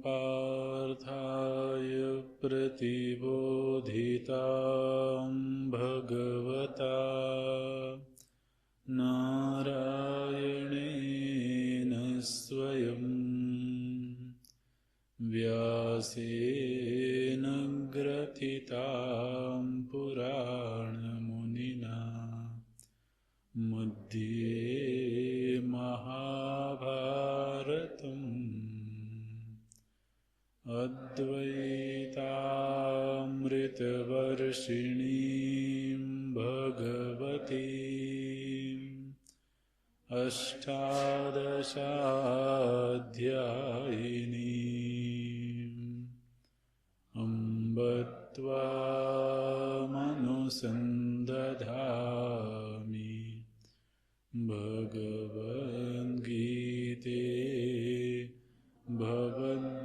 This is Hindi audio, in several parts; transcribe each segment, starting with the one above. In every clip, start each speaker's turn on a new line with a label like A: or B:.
A: पार्थाय प्रतिबोधितां भगवता नारायणेन स्वयं व्यासेन ग्रथितां पुराणमुनिना मध्ये महाभारतम् अद्वैतामृतवर्षिणीं भगवतीम् अष्टादशाध्यायिनीम् अम्ब त्वामनुसन्दधामि भगवद्गीते भवद्वेषिणी।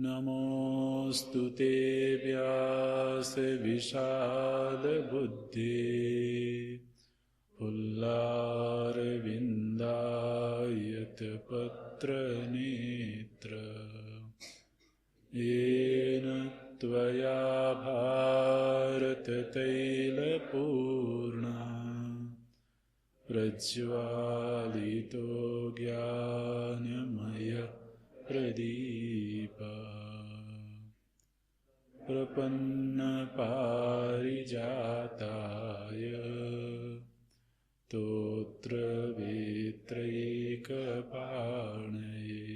A: नमोऽस्तु ते व्यासविशालबुद्धे पुल्लारविन्दायतपत्रनेत्र येन त्वया भारततैलपूर्णा प्रज्वालितो ज्ञानमयः प्रदीपः प्रपन्नपारिजाताय स्तोत्रवेत्रैकपाणये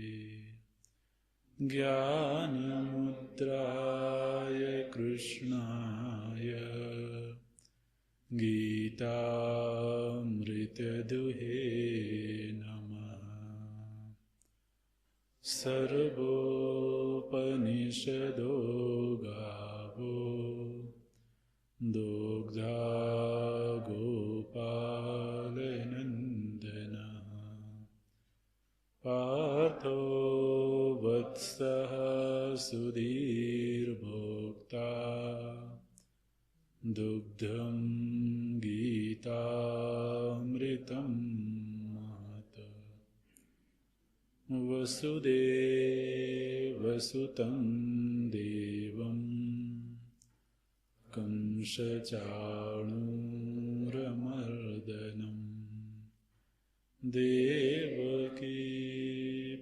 A: ज्ञानमुद्राय कृष्णाय गीतामृतदुहे नमः। सर्वोपनिषदो गावो दोग्धा गोपालनन्दना पार्थो वत्सः सुधीर्भोक्ता दुग्धं गीतामृतं महत् वसुदेवसुतं देवं कंसचाणूरमर्दनं देवकी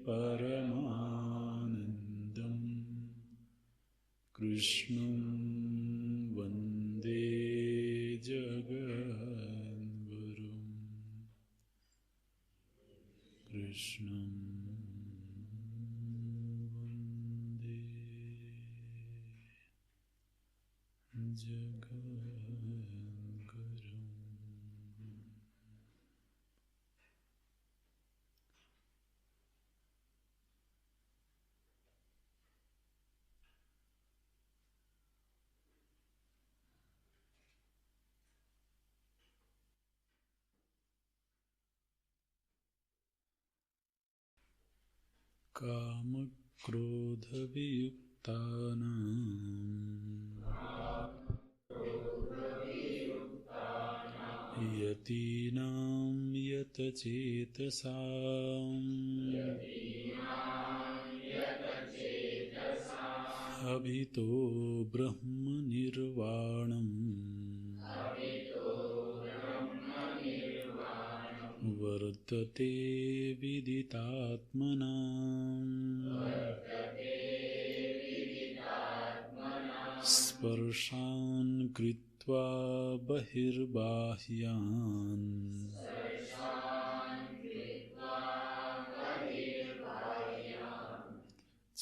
A: परमानन्दं कृष्णं वन्दे जगद्गुरुं। कृष्णं वन्दे जगद्गुरुम्। कामक्रोधवियुक्तानां यतीनां यतचेतसाम् अभितो ब्रह्मनिर्वाणम् वर्तते विदितात्मनाम् स्पर्शान् कृत्वा कृत्वा बहिर्बाह्यान्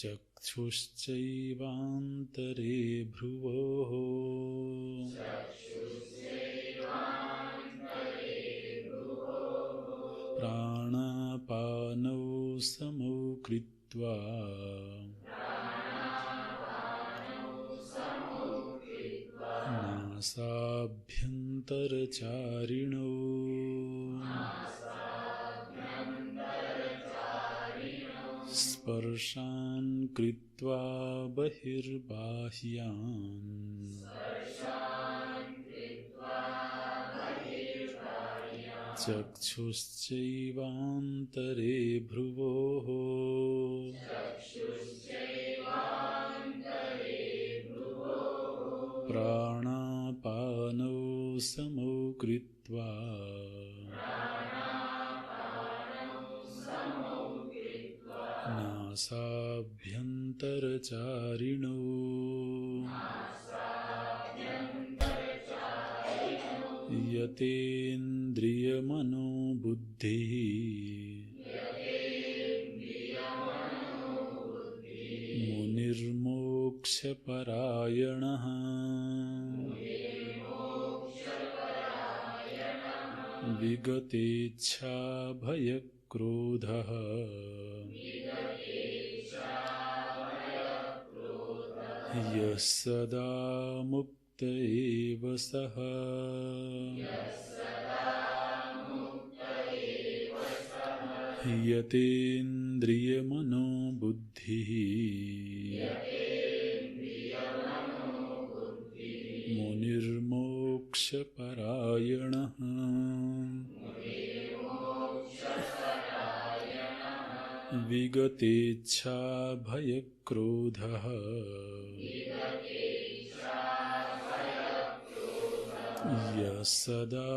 A: चक्षुश्चैवान्तरे भ्रुवोः प्राणापानौ समौ कृत्वा नासाभ्यन्तरचारिणौ स्पर्शान् कृत्वा बहिर्बाह्यान् चक्षुश्चैवान्तरे भ्रुवोः प्राणापानौ समौ कृत्वा नासाभ्यन्तरचारिणौ यतेन्द्रियमनोबुद्धिः मुनिर्मोक्षपरायणः विगतेच्छाभयक्रोधः यः सदा मुक्त एव सः यतेन्द्रियमनोबुद्धिः मुनिर्मोक्षपरायणः विगतेच्छाभयक्रोधः यः सदा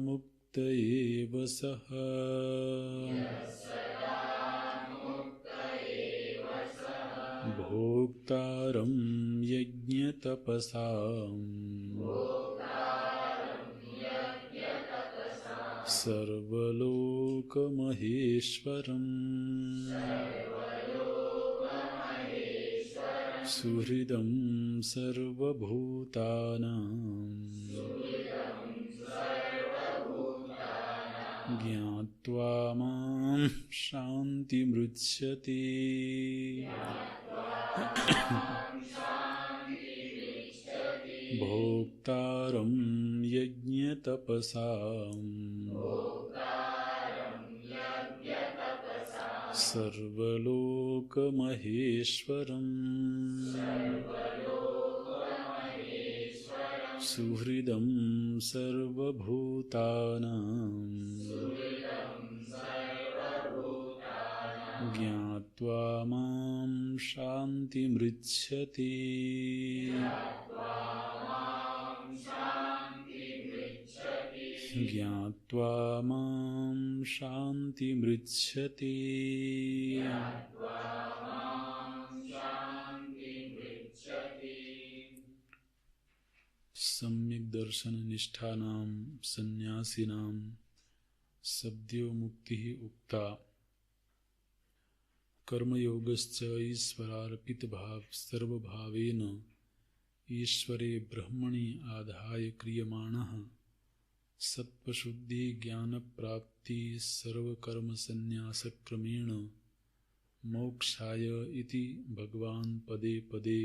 A: मुक्त एव सः भोक्तारं यज्ञतपसाम् सर्वलोकमहेश्वरम् सुहृदं सर्वभूतानां ज्ञात्वा मां शान्तिमृच्छति भोक्तारं यज्ञतपसाम् सर्वलोकमहेश्वरम् सुहृदं सर्वभूतानां ज्ञात्वा मां शान्तिमृच्छति ज्ञात्वा मां शान्तिमृच्छति सम्यक् दर्शन निष्ठानां सन्यासिनां सद्यो मुक्तिः उक्ता कर्मयोगश्च ईश्वरार्पितभाव सर्वभावेन ईश्वरे ब्रह्मणि आधाय क्रियमाणः सत्त्वशुद्धि ज्ञानप्राप्ति सर्वकर्मसन्न्यासक्रमेण मोक्षाय इति भगवान् पदे पदे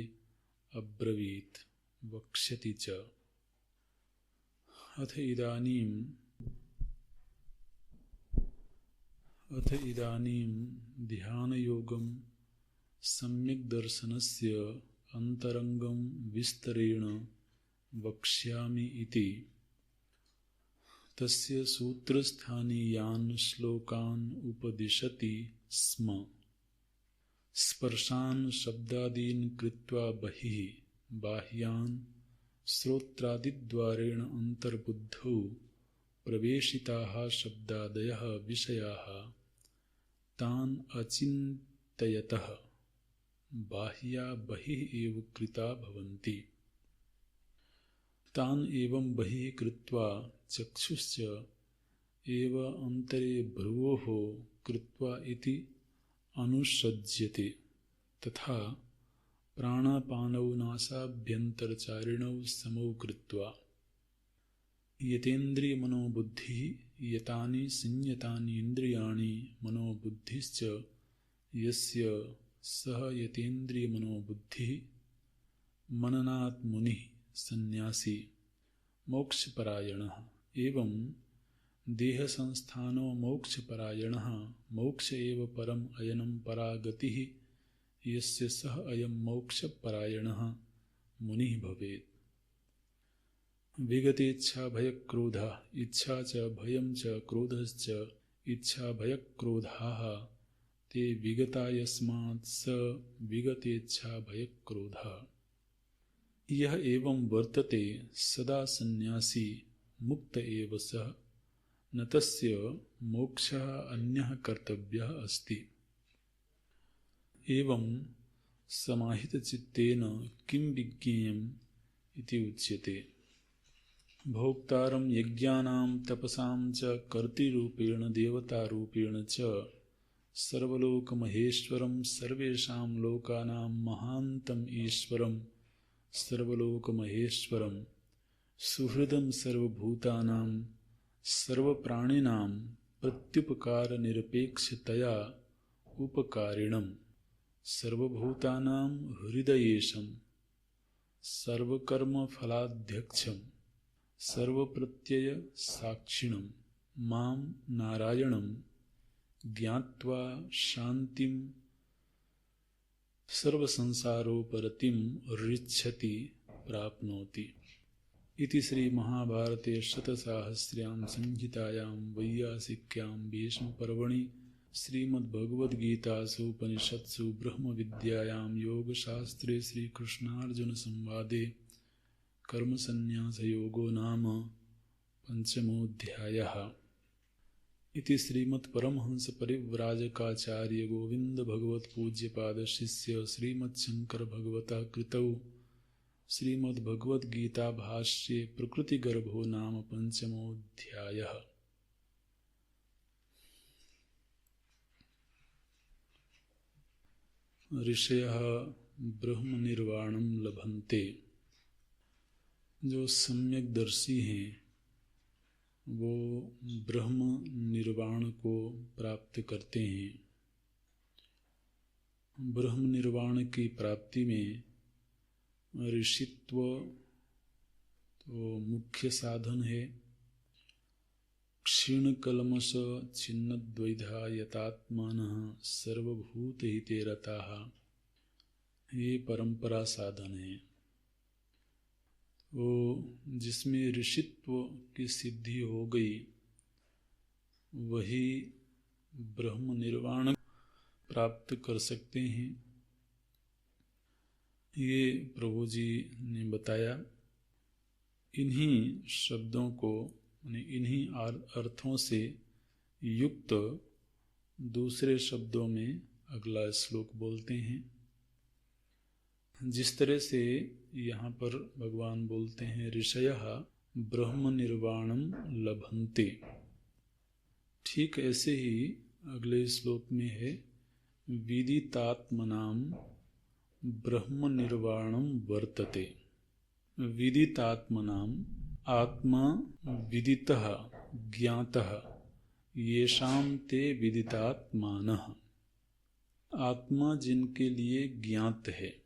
A: अब्रवीत् वक्ष्यति च। अथ इदानीं ध्यानयोगं सम्यक् दर्शनस्य अन्तरङ्गं विस्तरेण वक्ष्यामि इति। तस्य सूत्रस्थानीयान् श्लोकान् उपदिशति स्म। स्पर्शान् शब्दादीन् कृत्वा बहिः बाह्यान् श्रोत्रादिद्वारेण अन्तर्बुद्धौ प्रवेशिताः शब्दादयः विषयाः तान् अचिन्तयतः बाह्या बहिः एव कृता भवन्ति। तान एवं बहिः कृत्वा चक्षुश्च एव अंतरे भ्रुवोः कृत्वा इति अनुसज्यते। तथा प्राणापानौ नासाभ्यन्तरचारिणौ समौ कृत्वा यतेन्द्रियमनोबुद्धिः यतानि संयतानि इन्द्रियाणि मनोबुद्धिश्च यस्य सः यतेन्द्रियमनोबुद्धिः मननात् मुनिः सन्न्यासी मोक्षपरायणः। एवं देहसंस्थानो मोक्षपरायणः मोक्ष एव परम अयनं परा गतिः यस्य सः अयं मोक्षपरायणः मुनिः भवेत्। विगतेच्छा भयक्रोधः इच्छा च भयं च क्रोधश्च इच्छा भयक्रोधाः ते विगता यस्मात् स विगतेच्छा भयक्रोधः। यह एवं वर्तते सदा सन्न्यासी मुक्त एव सः न तस्य मोक्षः अन्यः कर्तव्यः अस्ति। एवं समाहितचित्तेन किं विज्ञेयम् इति उच्यते। भोक्तारं यज्ञानां तपसां च कर्तृरूपेण देवतारूपेण च सर्वलोकमहेश्वरं सर्वेषां लोकानां महान्तम् ईश्वरं सर्वलोकमहेश्वरं सुहृदं सर्वभूतानां सर्वप्राणिनां प्रत्युपकारनिरपेक्षतया उपकारिणं सर्वभूतानां हृदयेशं सर्वकर्मफलाध्यक्षं सर्वप्रत्ययसाक्षिणं मां नारायणं ज्ञात्वा शान्तिं सर्वसंसारोपरतिं ऋच्छति प्राप्नोति। इति श्री महाभारते शतसाहस्र्यां संहितायां वैयासिक्यां भीष्मपर्वणि श्रीमद्भगवद्गीतासु उपनिषत्सु ब्रह्मविद्यायां योगशास्त्रे श्रीकृष्णार्जुनसंवादे कर्मसन्न्यासयोगो नाम पंचमोऽध्यायः। इति श्रीमत्परमहंसपरिव्राजकाचार्य गोविंद भगवत पूज्यपाद शिष्य श्रीमच्छंकर भगवतः कृतौ श्रीमद्भगवद्गीता भाष्ये प्रकृतिगर्भो नाम पंचमोऽध्यायः। ऋषयः ब्रह्मनिर्वाणं लभन्ते। जो सम्यक दर्शी हैं वो ब्रह्म निर्वाण को प्राप्त करते हैं। ब्रह्म निर्वाण की प्राप्ति में ऋषित्व तो मुख्य साधन है। क्षीण कलमश छिन्नद्वैधा यतात्मानः सर्वभूतहिते रताः, ये परंपरा साधन है। वो जिसमें ऋषित्व की सिद्धि हो गई वही ब्रह्म निर्वाण प्राप्त कर सकते हैं। ये प्रभु जी ने बताया। इन्हीं शब्दों को इन्हीं अर्थों से युक्त दूसरे शब्दों में अगला श्लोक बोलते हैं। जिस तरह से यहाँ पर भगवान बोलते हैं ऋषयः ब्रह्म निर्वाणं लभन्ते, ठीक ऐसे ही अगले श्लोक में है विदितात्मनां ब्रह्म निर्वाणं वर्तते। विदितात्मनां आत्मा विदितः ज्ञातः येषां ते विदितात्मानः। आत्मा जिनके लिए ज्ञात है,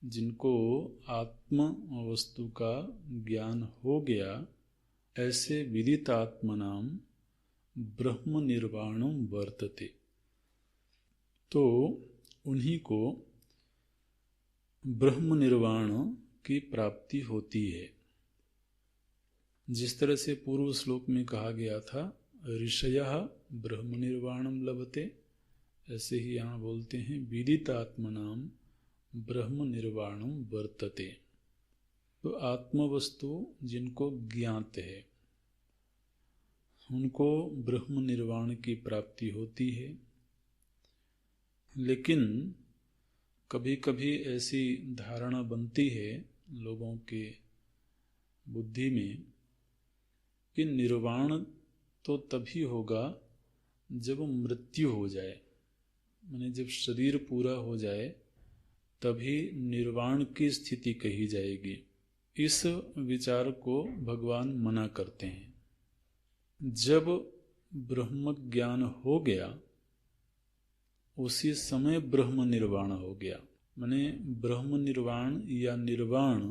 A: जिनको आत्म वस्तु का ज्ञान हो गया, ऐसे विदितात्मनां ब्रह्म निर्वाणं वर्तते। तो उन्हीं को ब्रह्म निर्वाण की प्राप्ति होती है। जिस तरह से पूर्व श्लोक में कहा गया था ऋषयः ब्रह्म निर्वाणं लभते, ऐसे ही यहाँ बोलते हैं विदितात्मनां ब्रह्म निर्वाणं वर्तते। तो आत्मवस्तु जिनको ज्ञात है उनको ब्रह्म निर्वाण की प्राप्ति होती है। लेकिन कभी कभी ऐसी धारणा बनती है लोगों के बुद्धि में कि निर्वाण तो तभी होगा जब मृत्यु हो जाए, माने जब शरीर पूरा हो जाए तभी निर्वाण की स्थिति कही जाएगी। इस विचार को भगवान मना करते हैं। जब ब्रह्म ज्ञान हो गया उसी समय ब्रह्म निर्वाण हो गया। माने ब्रह्म निर्वाण या निर्वाण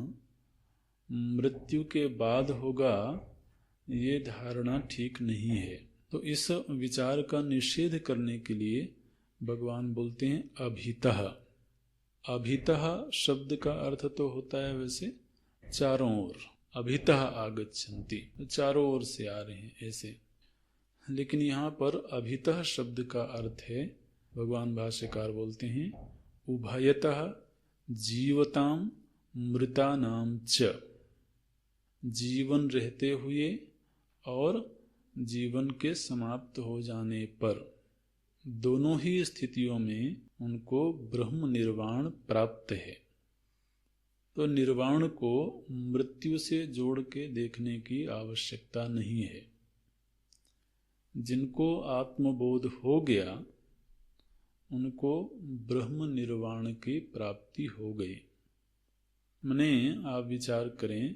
A: मृत्यु के बाद होगा, ये धारणा ठीक नहीं है। तो इस विचार का निषेध करने के लिए भगवान बोलते हैं अभितः। अभितः शब्द का अर्थ तो होता है वैसे चारों ओर, अभितः आगच्छन्ति, चारों ओर से आ रहे हैं ऐसे। लेकिन यहाँ पर अभितः शब्द का अर्थ है, भगवान भाष्यकार बोलते हैं उभयतः जीवताम मृतानाम च, जीवन रहते हुए और जीवन के समाप्त हो जाने पर, दोनों ही स्थितियों में उनको ब्रह्म निर्वाण प्राप्त है। तो निर्वाण को मृत्यु से जोड़ के देखने की आवश्यकता नहीं है। जिनको आत्मबोध हो गया उनको ब्रह्म निर्वाण की प्राप्ति हो गई। माने आप विचार करें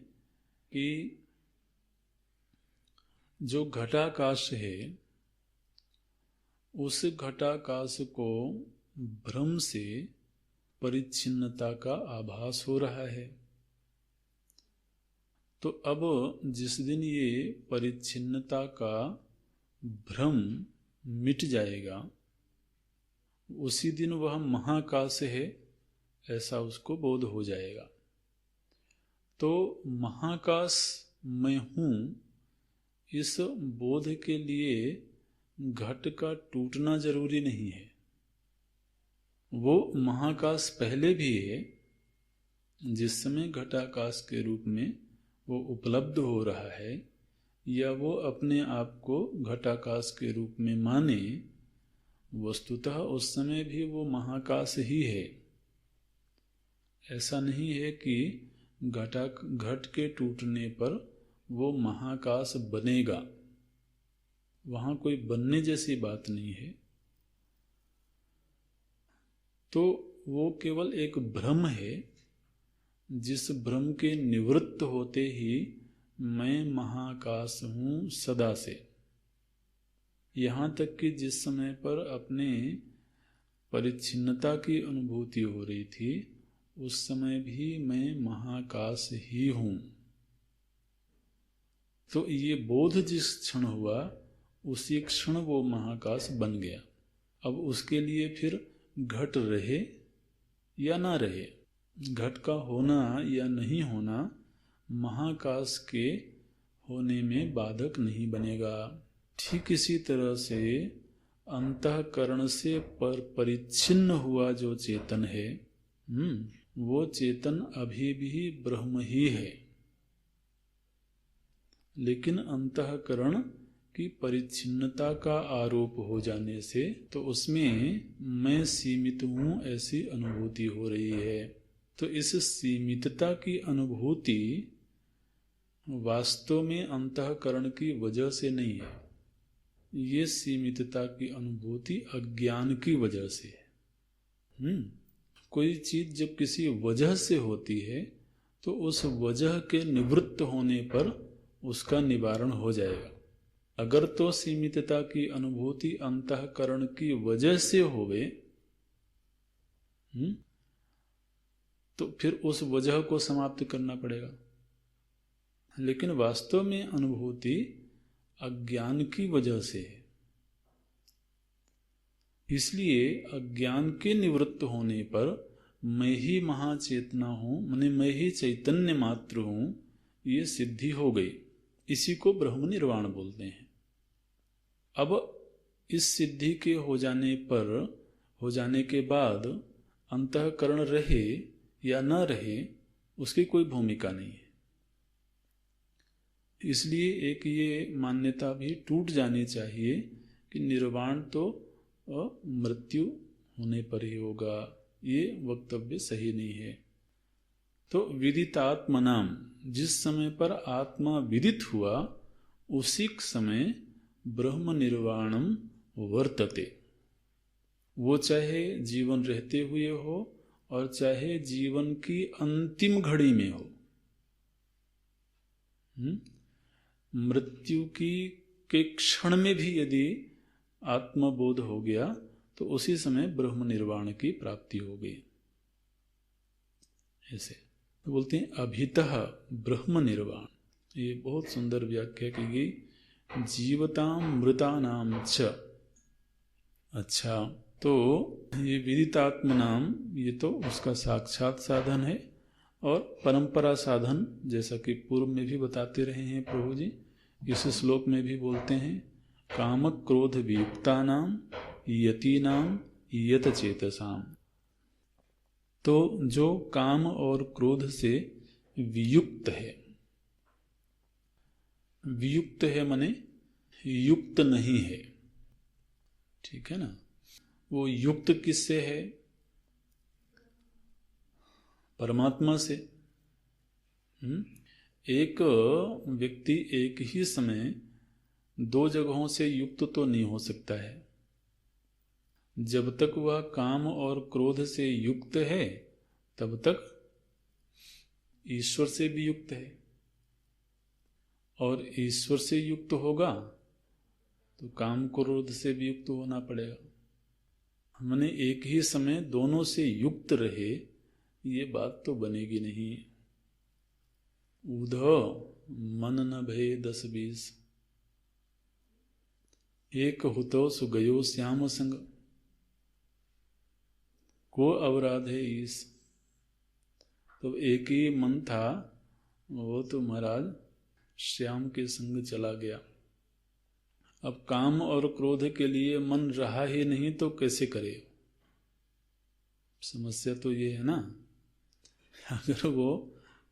A: कि जो घटाकाश है उस घटाकाश को भ्रम से परिच्छिन्नता का आभास हो रहा है। तो अब जिस दिन ये परिच्छिन्नता का भ्रम मिट जाएगा उसी दिन वह महाकाश है ऐसा उसको बोध हो जाएगा। तो महाकाश मैं हूँ, इस बोध के लिए घट का टूटना जरूरी नहीं है। वो महाकाश पहले भी है, जिस समय घटाकाश के रूप में वो उपलब्ध हो रहा है या वो अपने आप को घटाकाश के रूप में माने, वस्तुतः उस समय भी वो महाकाश ही है। ऐसा नहीं है कि घट के टूटने पर वो महाकाश बनेगा, वहाँ कोई बनने जैसी बात नहीं है। तो वो केवल एक भ्रम है, जिस भ्रम के निवृत्त होते ही मैं महाकाश हूँ सदा से। यहाँ तक कि जिस समय पर अपने परिच्छिन्नता की अनुभूति हो रही थी उस समय भी मैं महाकाश ही हूँ। तो ये बोध जिस क्षण हुआ उसी क्षण वो महाकाश बन गया। अब उसके लिए फिर घट रहे या ना रहे, घट का होना या नहीं होना महाकाश के होने में बाधक नहीं बनेगा। ठीक इसी तरह से अंतःकरण से परिच्छिन्न हुआ जो चेतन है, वो चेतन अभी भी ब्रह्म ही है। लेकिन अंतःकरण की परिच्छिन्नता का आरोप हो जाने से तो उसमें मैं सीमित हूँ ऐसी अनुभूति हो रही है। तो इस सीमितता की अनुभूति वास्तव में अंतःकरण की वजह से नहीं है, ये सीमितता की अनुभूति अज्ञान की वजह से है। कोई चीज जब किसी वजह से होती है तो उस वजह के निवृत्त होने पर उसका निवारण हो जाएगा। अगर तो सीमितता की अनुभूति अंतःकरण की वजह से होवे तो फिर उस वजह को समाप्त करना पड़ेगा। लेकिन वास्तव में अनुभूति अज्ञान की वजह से है। इसलिए अज्ञान के निवृत्त होने पर मैं ही महाचेतना हूँ, माने मैं ही चैतन्य मात्र हूँ, ये सिद्धि हो गई। इसी को ब्रह्म निर्वाण बोलते हैं। अब इस सिद्धि के हो जाने के बाद अंतःकरण रहे या न रहे उसकी कोई भूमिका नहीं है। इसलिए एक ये मान्यता भी टूट जानी चाहिए कि निर्वाण तो मृत्यु होने पर ही होगा, ये वक्तव्य सही नहीं है। तो विदितात्मनाम, जिस समय पर आत्मा विदित हुआ उसी समय ब्रह्म निर्वाणम वर्तते। वो चाहे जीवन रहते हुए हो और चाहे जीवन की अंतिम घड़ी में हो। मृत्यु के क्षण में भी यदि आत्मबोध हो गया तो उसी समय ब्रह्म निर्वाण की प्राप्ति हो गई। ऐसे तो बोलते हैं अभितः ब्रह्म निर्वाण। ये बहुत सुंदर व्याख्या की गई। जीवताम मृतानाम च। अच्छा, तो ये विदितात्म नाम, ये तो उसका साक्षात साधन है और परंपरा साधन, जैसा कि पूर्व में भी बताते रहे हैं प्रभु जी। इस श्लोक में भी बोलते हैं काम क्रोध वियुक्ता नाम यतीनाम यत चेतसाम। तो जो काम और क्रोध से वियुक्त है, वियुक्त है माने युक्त नहीं है, ठीक है ना। वो युक्त किससे है? परमात्मा से। एक व्यक्ति एक ही समय दो जगहों से युक्त तो नहीं हो सकता है। जब तक वह काम और क्रोध से युक्त है तब तक ईश्वर से भी युक्त है, और ईश्वर से युक्त होगा तो काम क्रोध से भी युक्त होना पड़ेगा। हमने एक ही समय दोनों से युक्त रहे, ये बात तो बनेगी नहीं। उधो मन न भय 10-20, एक हुतो सुगयो श्याम संग, को अवराध है ईस। तो एक ही मन था, वो तो महाराज श्याम के संग चला गया। अब काम और क्रोध के लिए मन रहा ही नहीं तो कैसे करे? समस्या तो ये है ना। अगर वो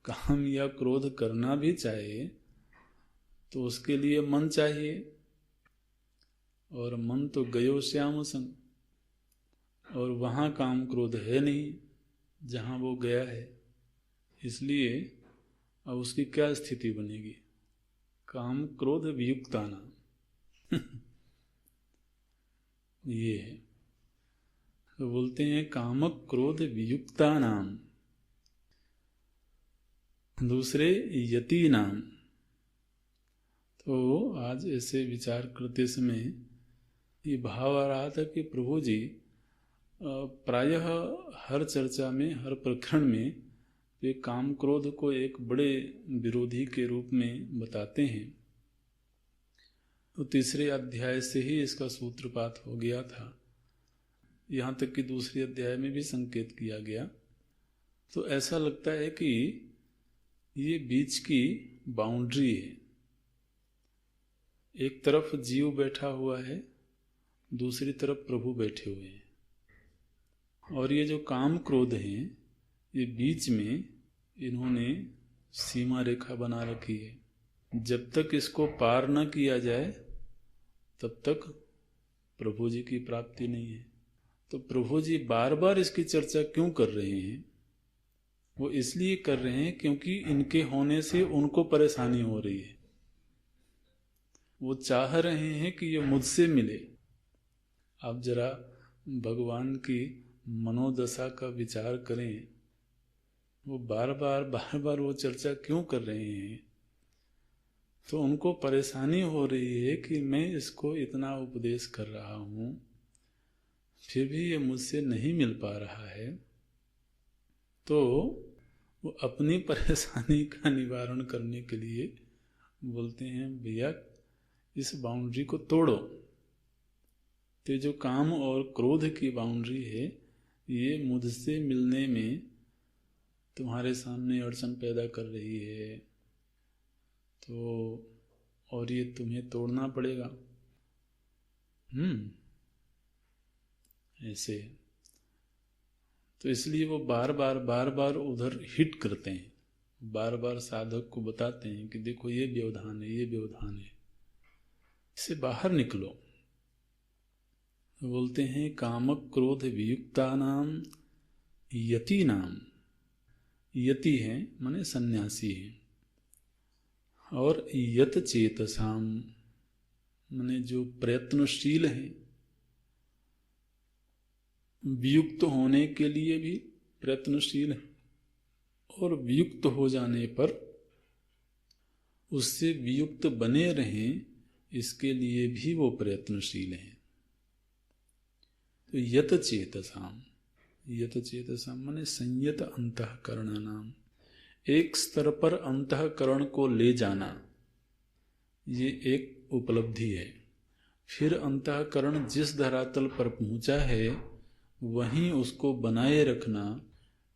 A: काम या क्रोध करना भी चाहे तो उसके लिए मन चाहिए, और मन तो गयो श्याम संग, और वहाँ काम क्रोध है नहीं जहाँ वो गया है। इसलिए अब उसकी क्या स्थिति बनेगी? काम क्रोध वियुक्ताना ये है। तो बोलते हैं कामक क्रोध वियुक्ता नाम, दूसरे यति नाम। तो आज ऐसे विचार करते समय ये भाव आ रहा था कि प्रभु जी प्रायः हर चर्चा में, हर प्रकरण में ये काम क्रोध को एक बड़े विरोधी के रूप में बताते हैं। तो तीसरे अध्याय से ही इसका सूत्रपात हो गया था, यहाँ तक कि दूसरे अध्याय में भी संकेत किया गया। तो ऐसा लगता है कि ये बीच की बाउंड्री है। एक तरफ जीव बैठा हुआ है, दूसरी तरफ प्रभु बैठे हुए हैं, और ये जो काम क्रोध हैं, ये बीच में इन्होंने सीमा रेखा बना रखी है। जब तक इसको पार न किया जाए तब तक प्रभु जी की प्राप्ति नहीं है। तो प्रभु जी बार बार इसकी चर्चा क्यों कर रहे हैं? वो इसलिए कर रहे हैं क्योंकि इनके होने से उनको परेशानी हो रही है। वो चाह रहे हैं कि ये मुझसे मिले। आप जरा भगवान की मनोदशा का विचार करें। वो बार बार वो चर्चा क्यों कर रहे हैं? तो उनको परेशानी हो रही है कि मैं इसको इतना उपदेश कर रहा हूँ, फिर भी ये मुझसे नहीं मिल पा रहा है। तो वो अपनी परेशानी का निवारण करने के लिए बोलते हैं भैया इस बाउंड्री को तोड़ो। तो जो काम और क्रोध की बाउंड्री है, ये मुझसे मिलने में तुम्हारे सामने अड़चन पैदा कर रही है, तो और ये तुम्हें तोड़ना पड़ेगा। ऐसे तो इसलिए वो बार बार उधर हिट करते हैं, बार बार साधक को बताते हैं कि देखो ये व्यवधान है, ये व्यवधान है, इससे बाहर निकलो। बोलते हैं कामक क्रोध वियुक्ता नाम यति नाम यति हैं माने सन्यासी हैं, और यत चेतसाम माने जो प्रयत्नशील हैं, वियुक्त होने के लिए भी प्रयत्नशील हैं और वियुक्त हो जाने पर उससे वियुक्त बने रहें इसके लिए भी वो प्रयत्नशील हैं। तो यत चेतसाम माने संयत अंतःकरण नाम, एक स्तर पर अंतःकरण को ले जाना, ये एक उपलब्धि है। फिर अंतःकरण जिस धरातल पर पहुंचा है वहीं उसको बनाए रखना,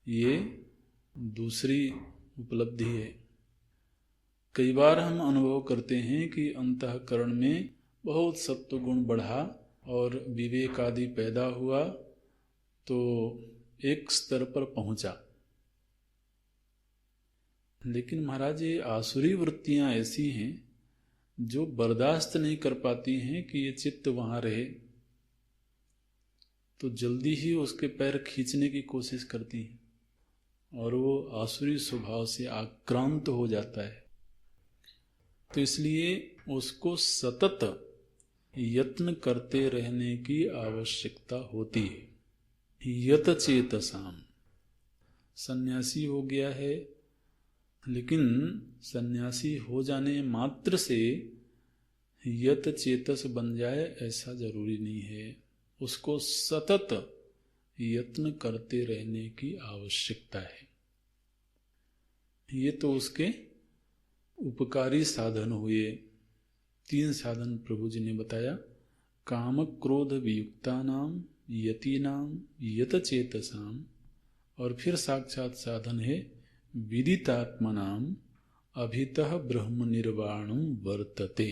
A: ये दूसरी उपलब्धि है। कई बार हम अनुभव करते हैं कि अंतःकरण में बहुत सत्व गुण बढ़ा और विवेक आदि पैदा हुआ तो एक स्तर पर पहुंचा, लेकिन महाराज ये आसुरी वृत्तियां ऐसी हैं जो बर्दाश्त नहीं कर पाती हैं कि ये चित्त वहां रहे, तो जल्दी ही उसके पैर खींचने की कोशिश करती हैं और वो आसुरी स्वभाव से आक्रांत हो जाता है। तो इसलिए उसको सतत यत्न करते रहने की आवश्यकता होती है। यत चेतसाम, सन्यासी हो गया है, लेकिन सन्यासी हो जाने मात्र से यत चेतस बन जाए ऐसा जरूरी नहीं है। उसको सतत यत्न करते रहने की आवश्यकता है। ये तो उसके उपकारी साधन हुए। 3 साधन प्रभु जी ने बताया, काम क्रोध वियुक्तानाम यतीनाम यत चेतसाम, और फिर साक्षात साधन है विदितात्मनाम अभितः ब्रह्म निर्वाणम वर्तते।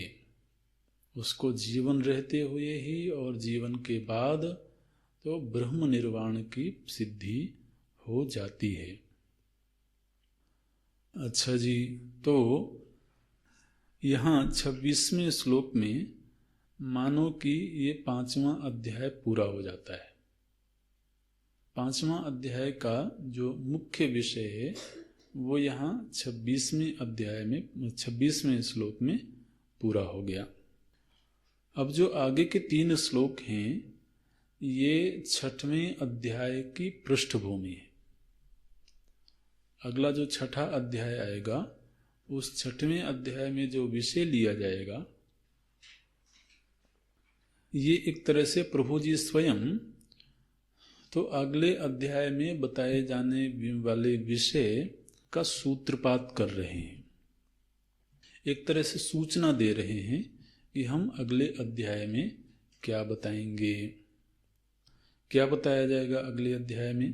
A: उसको जीवन रहते हुए ही और जीवन के बाद तो ब्रह्म निर्वाण की सिद्धि हो जाती है। अच्छा जी, तो यहाँ 26वें श्लोक में मानो कि ये 5वां अध्याय पूरा हो जाता है। 5वां अध्याय का जो मुख्य विषय है वो यहाँ 26वें अध्याय में 26वें श्लोक में पूरा हो गया। अब जो आगे के 3 श्लोक हैं ये 6वें अध्याय की पृष्ठभूमि है। अगला जो 6ठा अध्याय आएगा उस 6वें अध्याय में जो विषय लिया जाएगा ये एक तरह से प्रभु जी स्वयं तो अगले अध्याय में बताए जाने वाले विषय का सूत्रपात कर रहे हैं। एक तरह से सूचना दे रहे हैं कि हम अगले अध्याय में क्या बताएंगे, क्या बताया जाएगा अगले अध्याय में।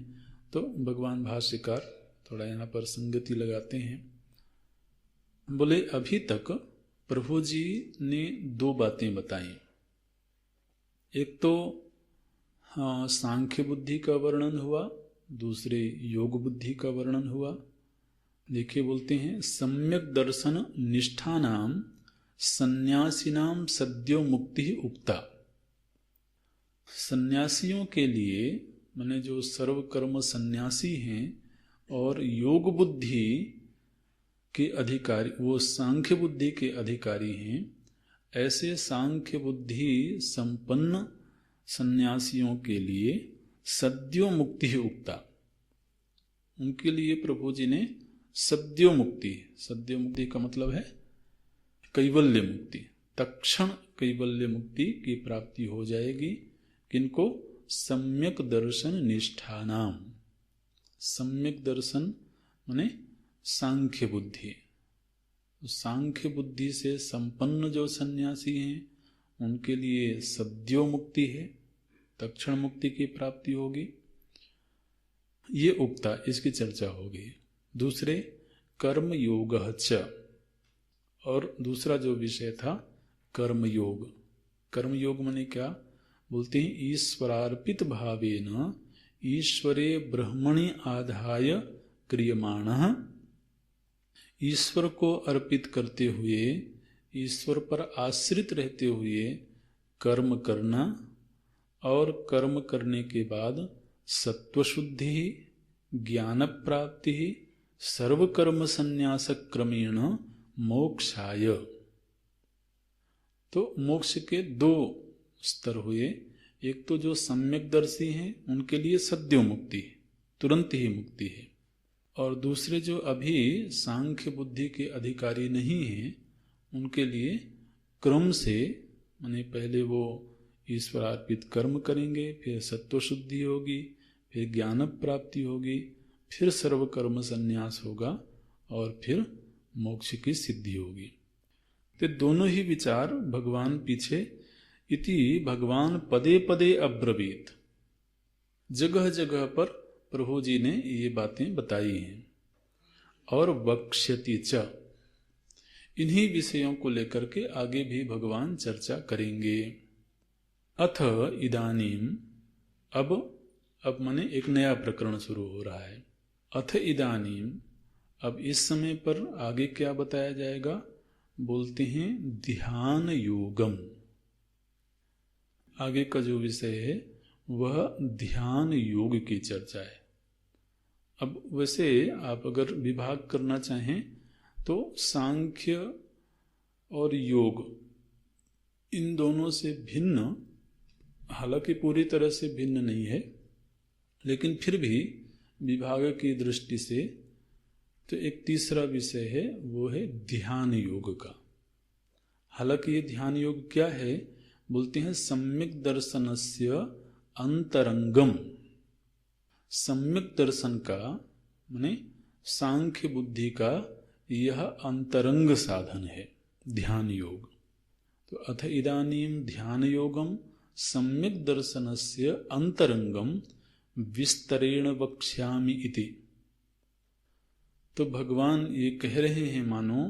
A: तो भगवान भाष्यकार थोड़ा यहाँ पर संगति लगाते हैं। बोले अभी तक प्रभु जी ने 2 बातें बताई। एक तो सांख्य बुद्धि का वर्णन हुआ, दूसरे योग बुद्धि का वर्णन हुआ। देखिए बोलते हैं, सम्यक दर्शन निष्ठानाम सन्यासिनाम सद्यो मुक्ति उक्ता। सन्यासियों के लिए माने जो सर्वकर्म सन्यासी हैं और योग बुद्धि के अधिकारी, वो सांख्य बुद्धि के अधिकारी हैं, ऐसे सांख्य बुद्धि संपन्न सन्यासियों के लिए सद्यो मुक्ति उक्ता। उनके लिए प्रभु जी ने सद्यो मुक्ति का मतलब है कैवल्य मुक्ति, तत्क्षण कैवल्य मुक्ति की प्राप्ति हो जाएगी। किनको? सम्यक दर्शन निष्ठानाम। सम्यक दर्शन माने सांख्य बुद्धि। सांख्य बुद्धि से संपन्न जो सन्यासी हैं उनके लिए सद्यो मुक्ति है, तत्क्षण मुक्ति की प्राप्ति होगी। ये उक्ता, इसकी चर्चा होगी। दूसरे कर्म योग च, और दूसरा जो विषय था कर्मयोग। कर्मयोग माने क्या? बोलते हैं ईश्वरार्पित भावेन ईश्वरे ब्रह्मणि आधाय क्रियमाणः। ईश्वर को अर्पित करते हुए, ईश्वर पर आश्रित रहते हुए कर्म करना, और कर्म करने के बाद सत्वशुद्धि, ज्ञान प्राप्ति सर्वकर्म संन्यास क्रमेण मोक्षाय। तो मोक्ष के दो स्तर हुए। एक तो जो सम्यकदर्शी हैं उनके लिए सद्यो मुक्ति है, तुरंत ही मुक्ति है। और दूसरे जो अभी सांख्य बुद्धि के अधिकारी नहीं हैं उनके लिए क्रम से, माने पहले वो ईश्वरार्पित कर्म करेंगे, फिर सत्व शुद्धि होगी, फिर ज्ञान प्राप्ति होगी, फिर सर्वकर्म संन्यास होगा और फिर मोक्ष की सिद्धि होगी। तो दोनों ही विचार भगवान पीछे इति भगवान पदे पदे अब्रवीत, जगह जगह पर प्रभु जी ने ये बातें बताई हैं। और वक्ष्यति च, इन्हीं विषयों को लेकर के आगे भी भगवान चर्चा करेंगे। अथ इदानीम, अब माने एक नया प्रकरण शुरू हो रहा है। अथ इदानीम, अब इस समय पर आगे क्या बताया जाएगा? बोलते हैं ध्यान योगम। आगे का जो विषय है वह ध्यान योग की चर्चा है। अब वैसे आप अगर विभाग करना चाहें तो सांख्य और योग इन दोनों से भिन्न, हालांकि पूरी तरह से भिन्न नहीं है, लेकिन फिर भी विभाग की दृष्टि से तो एक तीसरा विषय है, वो है ध्यान योग का। हालांकि ये ध्यान योग क्या है? बोलते हैं सम्यक दर्शनस्य अंतरंगम। सम्यक दर्शन का माने सांख्य बुद्धि का यह अंतरंग साधन है ध्यान योग। तो अथ इदानीम ध्यान योगम सम्यक दर्शनस्य अंतरंगम विस्तरेण वक्ष्यामि इति। तो भगवान ये कह रहे हैं मानो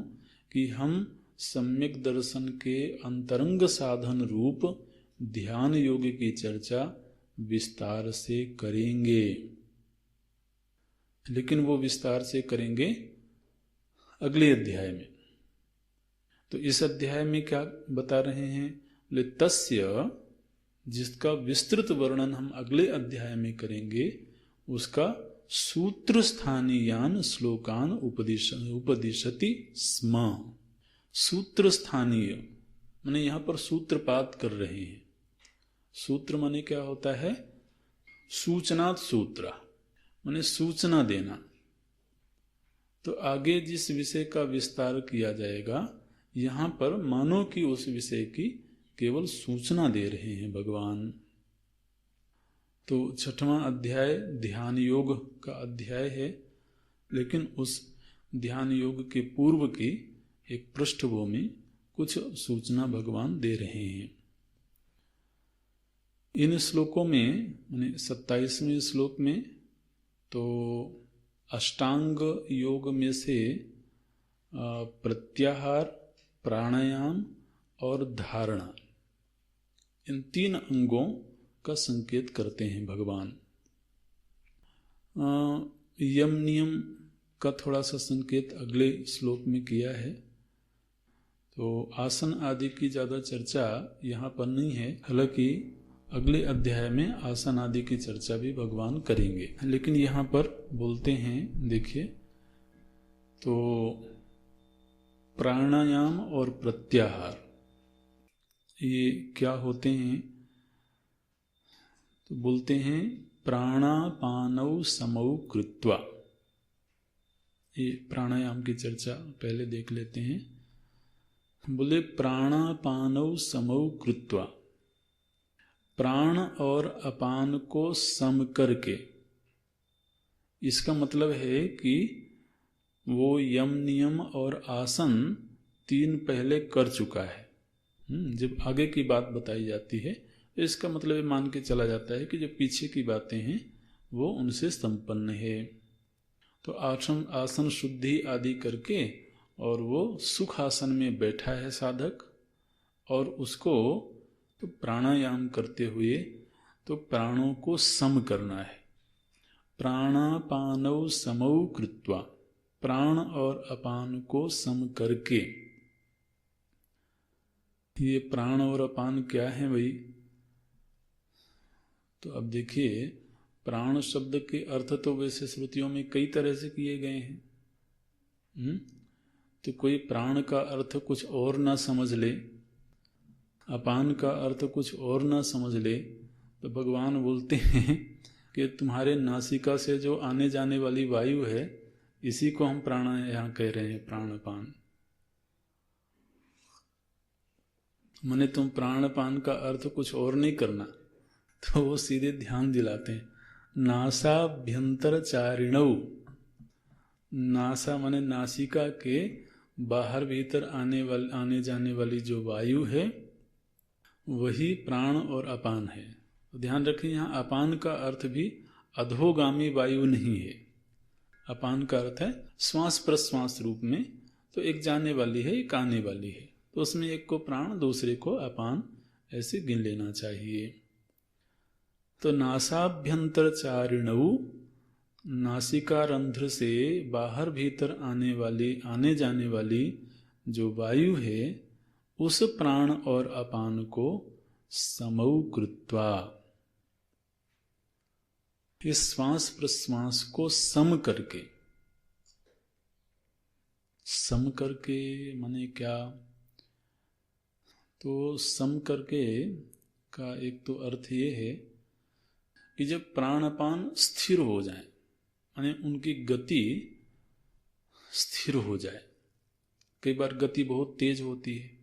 A: कि हम सम्यक दर्शन के अंतरंग साधन रूप ध्यान योग की चर्चा विस्तार से करेंगे, लेकिन वो विस्तार से करेंगे अगले अध्याय में। तो इस अध्याय में क्या बता रहे हैं? बोले तस्य, जिसका विस्तृत वर्णन हम अगले अध्याय में करेंगे, उसका सूत्र स्थानीयान श्लोकान उपदिशति स्म। सूत्र स्थानीय माने यहां पर सूत्रपात कर रहे हैं। सूत्र माने क्या होता है? सूचनात् सूत्र माने सूचना देना। तो आगे जिस विषय का विस्तार किया जाएगा, यहां पर मानो कि उस विषय की केवल सूचना दे रहे हैं भगवान। तो 6वां अध्याय ध्यान योग का अध्याय है, लेकिन उस ध्यान योग के पूर्व की एक पृष्ठभूमि, कुछ सूचना भगवान दे रहे हैं। इन श्लोकों में, माने 27वें श्लोक में तो अष्टांग योग में से प्रत्याहार, प्राणायाम और धारणा, इन 3 अंगों का संकेत करते हैं भगवान। यम नियम का थोड़ा सा संकेत अगले श्लोक में किया है। तो आसन आदि की ज़्यादा चर्चा यहाँ पर नहीं है, हालांकि अगले अध्याय में आसन आदि की चर्चा भी भगवान करेंगे। लेकिन यहाँ पर बोलते हैं, देखिए, तो प्राणायाम और प्रत्याहार ये क्या होते हैं? तो बोलते हैं प्राणापानौ समौ कृत्वा। ये प्राणायाम की चर्चा पहले देख लेते हैं। बोले प्राणापानौ समौ कृत्वा, प्राण और अपान को सम करके। इसका मतलब है कि वो यम नियम और आसन 3 पहले कर चुका है। जब आगे की बात बताई जाती है तो इसका मतलब मान के चला जाता है कि जो पीछे की बातें हैं वो उनसे संपन्न है। तो आसन शुद्धि आदि करके और वो सुख आसन में बैठा है साधक, और उसको तो प्राणायाम करते हुए तो प्राणों को सम करना है। प्राणापानौ समौ कृत्वा, प्राण और अपान को सम करके। ये प्राण और अपान क्या है भाई? तो अब देखिए, प्राण शब्द के अर्थ तो वैसे श्रुतियों में कई तरह से किए गए हैं। तो कोई प्राण का अर्थ कुछ और ना समझ ले, अपान का अर्थ कुछ और ना समझ ले, तो भगवान बोलते हैं कि तुम्हारे नासिका से जो आने जाने वाली वायु है, इसी को हम प्राणायाम कह रहे हैं, प्राणपान। माने तुम प्राणपान का अर्थ कुछ और नहीं करना, तो वो सीधे ध्यान दिलाते हैं। नासाभ्यंतर चारिणव, नासा माने नासिका के बाहर भीतर आने जाने वाली जो वायु है, वही प्राण और अपान है। तो ध्यान रखें, यहाँ अपान का अर्थ भी अधोगामी वायु नहीं है। अपान का अर्थ है श्वास प्रश्वास रूप में, तो एक जाने वाली है, एक आने वाली है, तो उसमें एक को प्राण, दूसरे को अपान, ऐसे गिन लेना चाहिए। तो नासाभ्यंतर चारिणव, नासिका रंध्र से बाहर भीतर आने जाने वाली जो वायु है, उस प्राण और अपान को समौ कृत्वा, इस श्वास प्रश्वास को सम करके, सम करके माने क्या, तो सम करके का एक तो अर्थ ये है कि जब प्राणापान स्थिर हो जाए, माने उनकी गति स्थिर हो जाए। कई बार गति बहुत तेज होती है,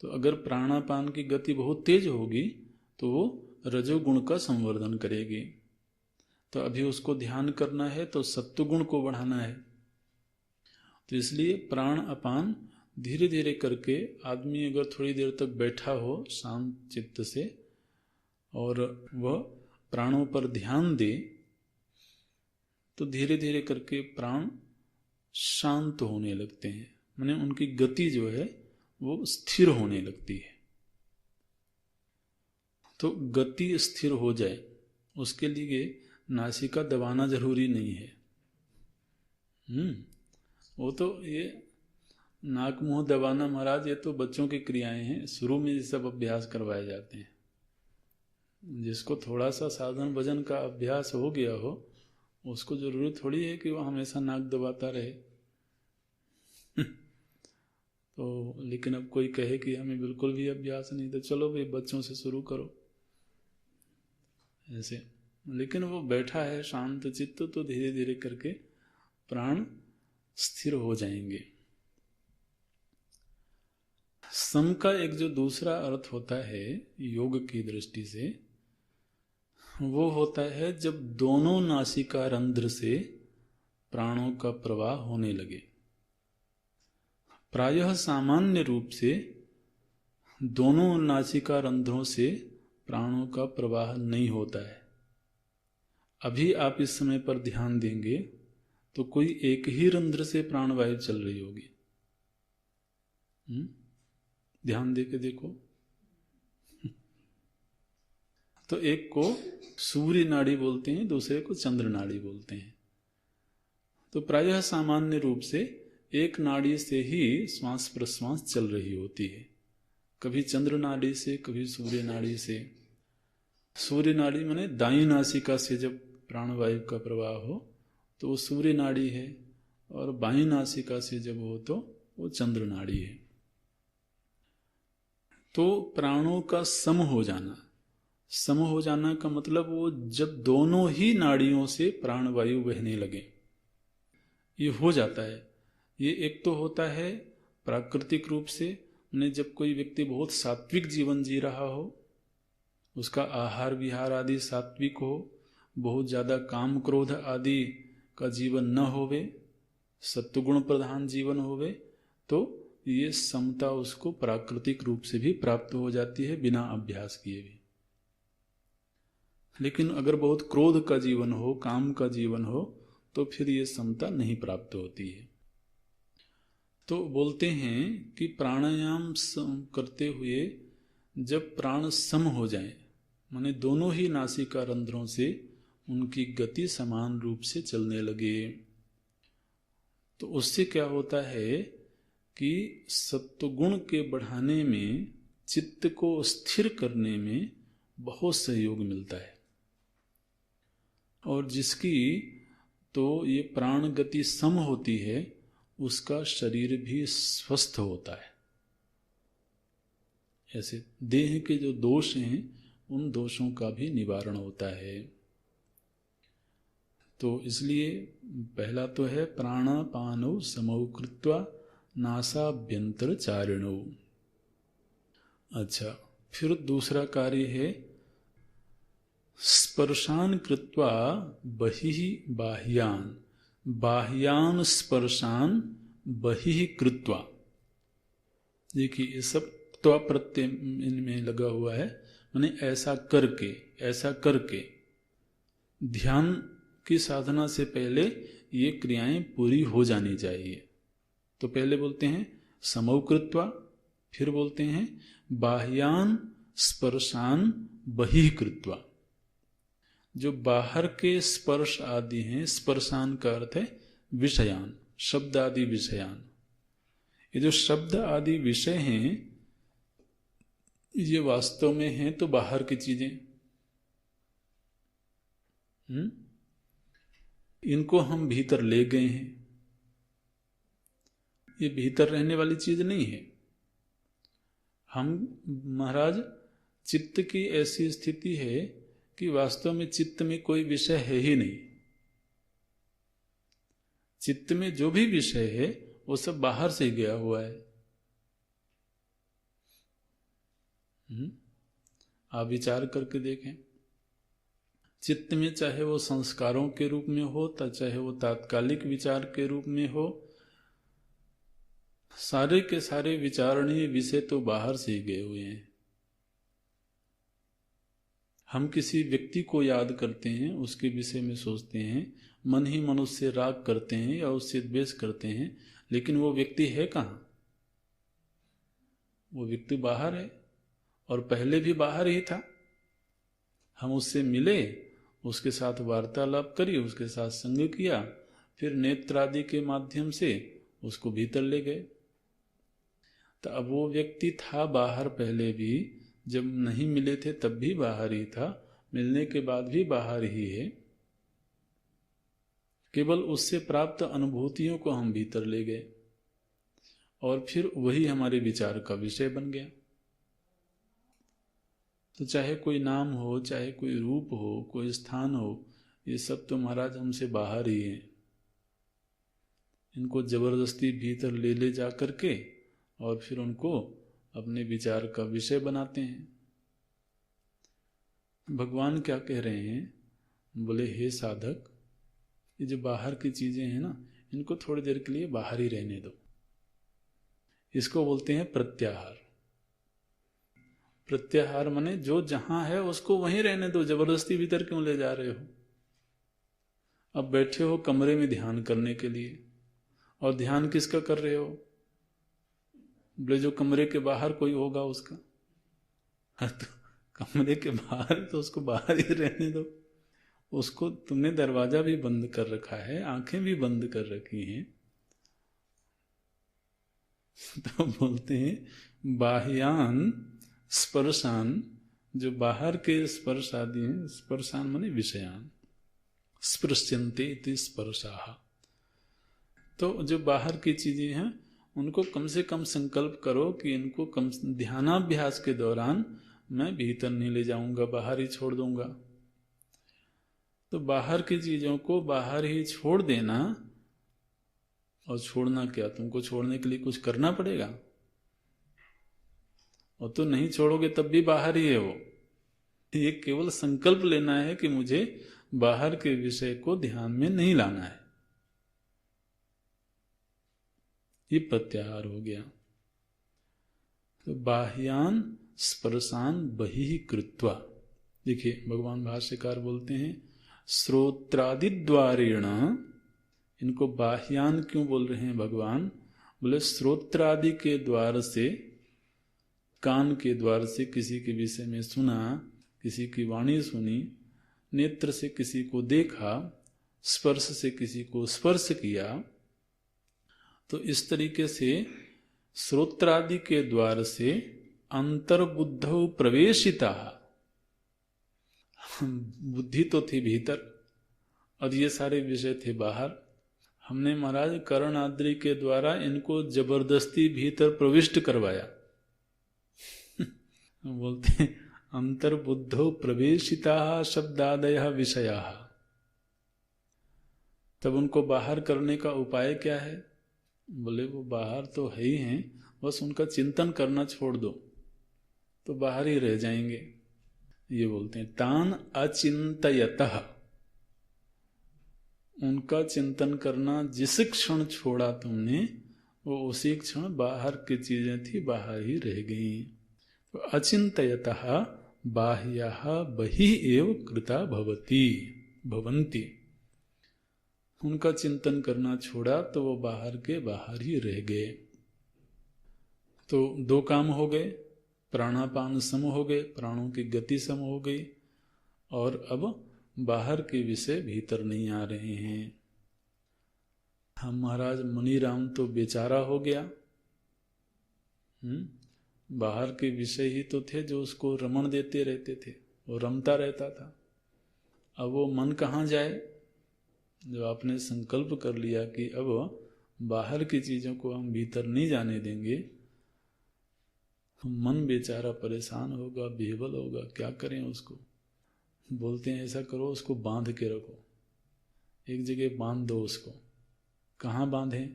A: तो अगर प्राणापान की गति बहुत तेज होगी तो वो रजोगुण का संवर्धन करेगी। तो अभी उसको ध्यान करना है तो सत्वगुण को बढ़ाना है। तो इसलिए प्राण अपान धीरे धीरे करके आदमी अगर थोड़ी देर तक बैठा हो शांत चित्त से और वह प्राणों पर ध्यान दे, तो धीरे धीरे करके प्राण शांत होने लगते हैं, माने उनकी गति जो है वो स्थिर होने लगती है। तो गति स्थिर हो जाए उसके लिए नासिका दबाना जरूरी नहीं है। वो तो ये नाक मुंह दबाना महाराज, ये तो बच्चों की क्रियाएं हैं, शुरू में ये सब अभ्यास करवाए जाते हैं। जिसको थोड़ा सा साधन भजन का अभ्यास हो गया हो, उसको जरूरत थोड़ी है कि वो हमेशा नाक दबाता रहे। तो लेकिन अब कोई कहे कि हमें बिल्कुल भी अभ्यास नहीं, तो चलो भाई बच्चों से शुरू करो ऐसे। लेकिन वो बैठा है शांत चित्त, तो धीरे धीरे करके प्राण स्थिर हो जाएंगे। सम का एक जो दूसरा अर्थ होता है योग की दृष्टि से, वो होता है जब दोनों नासिका रंध्र से प्राणों का प्रवाह होने लगे। प्रायः सामान्य रूप से दोनों नासिका रंध्रों से प्राणों का प्रवाह नहीं होता है। अभी आप इस समय पर ध्यान देंगे तो कोई एक ही रंध्र से प्राणवायु चल रही होगी। ध्यान दे के देखो। तो एक को सूर्य नाड़ी बोलते हैं, दूसरे को चंद्र नाड़ी बोलते हैं। तो प्रायः सामान्य रूप से एक नाड़ी से ही श्वास प्रश्वास चल रही होती है, कभी चंद्र नाड़ी से, कभी सूर्य नाड़ी से। सूर्य नाड़ी माने दाई नासिका से जब प्राणवायु का प्रवाह हो तो वो सूर्य नाड़ी है, और बाई नासिका से जब हो तो वो चंद्र नाड़ी है। तो प्राणों का सम हो जाना, सम हो जाना का मतलब वो जब दोनों ही नाड़ियों से प्राणवायु बहने लगे, ये हो जाता है। ये एक तो होता है प्राकृतिक रूप से, ने जब कोई व्यक्ति बहुत सात्विक जीवन जी रहा हो, उसका आहार विहार आदि सात्विक हो, बहुत ज़्यादा काम क्रोध आदि का जीवन न होवे, सत्वगुण प्रधान जीवन होवे, तो ये समता उसको प्राकृतिक रूप से भी प्राप्त हो जाती है बिना अभ्यास किए भी। लेकिन अगर बहुत क्रोध का जीवन हो, काम का जीवन हो, तो फिर ये समता नहीं प्राप्त होती है। तो बोलते हैं कि प्राणायाम करते हुए जब प्राण सम हो जाए, माने दोनों ही नासिका रंध्रों से उनकी गति समान रूप से चलने लगे, तो उससे क्या होता है कि सत्वगुण के बढ़ाने में, चित्त को स्थिर करने में बहुत सहयोग मिलता है। और जिसकी तो ये प्राण गति सम होती है, उसका शरीर भी स्वस्थ होता है। ऐसे देह के जो दोष हैं उन दोषों का भी निवारण होता है। तो इसलिए पहला तो है प्राणापानौ समौ कृत्वा नासाभ्यंतर चारिणौ। अच्छा, फिर दूसरा कार्य है स्पर्शान कृत्वा बहिः बाह्यान, बाह्यान स्पर्शान बहिः कृत्वा। देखिए ये सब त्वा प्रत्यय इनमें लगा हुआ है, माने ऐसा करके ध्यान की साधना से पहले ये क्रियाएं पूरी हो जानी चाहिए। तो पहले बोलते हैं समौ कृत्वा, फिर बोलते हैं बाह्यान स्पर्शान बहिः कृत्वा। जो बाहर के स्पर्श आदि हैं, स्पर्शान का अर्थ है विषयान, शब्द आदि विषयान। ये जो शब्द आदि विषय हैं ये वास्तव में हैं तो बाहर की चीजें। इनको हम भीतर ले गए हैं, ये भीतर रहने वाली चीज नहीं है। हम महाराज चित्त की ऐसी स्थिति है कि वास्तव में चित्त में कोई विषय है ही नहीं। चित्त में जो भी विषय है वो सब बाहर से गया हुआ है। आप विचार करके देखें, चित्त में चाहे वो संस्कारों के रूप में हो चाहे वो तात्कालिक विचार के रूप में हो, सारे के सारे विचारणीय विषय तो बाहर से ही गए हुए हैं। हम किसी व्यक्ति को याद करते हैं, उसके विषय में सोचते हैं, मन ही मन उससे राग करते हैं या उससे द्वेष करते हैं, लेकिन वो व्यक्ति है कहाँ? वो व्यक्ति बाहर है और पहले भी बाहर ही था। हम उससे मिले, उसके साथ वार्तालाप करी, उसके साथ संग किया, फिर नेत्र आदि के माध्यम से उसको भीतर ले गए। तो अब वो व्यक्ति था बाहर पहले भी, जब नहीं मिले थे तब भी बाहर ही था, मिलने के बाद भी बाहर ही है। केवल उससे प्राप्त अनुभूतियों को हम भीतर ले गए और फिर वही हमारे विचार का विषय बन गया। तो चाहे कोई नाम हो, चाहे कोई रूप हो, कोई स्थान हो, ये सब तो महाराज हमसे बाहर ही है। इनको जबरदस्ती भीतर ले जा करके और फिर उनको अपने विचार का विषय बनाते हैं। भगवान क्या कह रहे हैं? बोले हे साधक, ये जो बाहर की चीजें हैं ना, इनको थोड़ी देर के लिए बाहर ही रहने दो। इसको बोलते हैं प्रत्याहार। प्रत्याहार माने जो जहां है उसको वहीं रहने दो, जबरदस्ती भीतर क्यों ले जा रहे हो? अब बैठे हो कमरे में ध्यान करने के लिए, और ध्यान किसका कर रहे हो? बोले जो कमरे के बाहर कोई होगा उसका। तो कमरे के बाहर तो उसको बाहर ही रहने दो। उसको तुमने दरवाजा भी बंद कर रखा है, आंखें भी बंद कर रखी हैं, तो बोलते हैं बाह्यान स्पर्शान, जो बाहर के स्पर्श आदि हैं, स्पर्शान माने विषयान, स्पृश्यन्ते इति स्पर्शाः। तो जो बाहर की चीजें हैं उनको कम से कम संकल्प करो कि इनको कम ध्यानाभ्यास के दौरान मैं भीतर नहीं ले जाऊंगा, बाहर ही छोड़ दूंगा। तो बाहर की चीजों को बाहर ही छोड़ देना। और छोड़ना क्या? तुमको छोड़ने के लिए कुछ करना पड़ेगा, और तो नहीं छोड़ोगे तब भी बाहर ही है वो। ये केवल संकल्प लेना है कि मुझे बाहर के विषय को ध्यान में नहीं लाना है। ये प्रत्याहार हो गया। तो बाह्यान स्पर्शान बहिः कृत्वा। देखिए भगवान भाष्यकार बोलते हैं श्रोत्रादि द्वारेण। इनको बाह्यान क्यों बोल रहे हैं भगवान? बोले श्रोत्रादि के द्वार से, कान के द्वार से किसी के विषय में सुना, किसी की वाणी सुनी, नेत्र से किसी को देखा, स्पर्श से किसी को स्पर्श किया। तो इस तरीके से श्रोत्रादि के द्वार से अंतर्बुद्धौ प्रवेशिता। बुद्धि तो थी भीतर, और ये सारे विषय थे बाहर। हमने महाराज कर्ण आद्री के द्वारा इनको जबरदस्ती भीतर प्रविष्ट करवाया। बोलते हैं अंतर्बुद्धो प्रवेशिता शब्दादय विषया। तब उनको बाहर करने का उपाय क्या है? बोले वो बाहर तो है ही हैं, बस उनका चिंतन करना छोड़ दो तो बाहर ही रह जाएंगे। ये बोलते हैं तान अचिंतयतः, उनका चिंतन करना जिस क्षण छोड़ा तुमने वो उसी क्षण बाहर की चीजें थी बाहर ही रह गई। तो अचिंतयतः बाह्यः बहिः एव कृता भवन्ति, उनका चिंतन करना छोड़ा तो वो बाहर के बाहर ही रह गए। तो दो काम हो गए, प्राणापान सम हो गए, प्राणों की गति सम हो गई, और अब बाहर के विषय भीतर नहीं आ रहे हैं। हम महाराज मुनीराम तो बेचारा हो गया। बाहर के विषय ही तो थे जो उसको रमण देते रहते थे, वो रमता रहता था। अब वो मन कहाँ जाए? जब आपने संकल्प कर लिया कि अब बाहर की चीजों को हम भीतर नहीं जाने देंगे, मन बेचारा परेशान होगा, बेबल होगा, क्या करें उसको? बोलते हैं ऐसा करो, उसको बांध के रखो, एक जगह बांध दो उसको। कहाँ बांधें?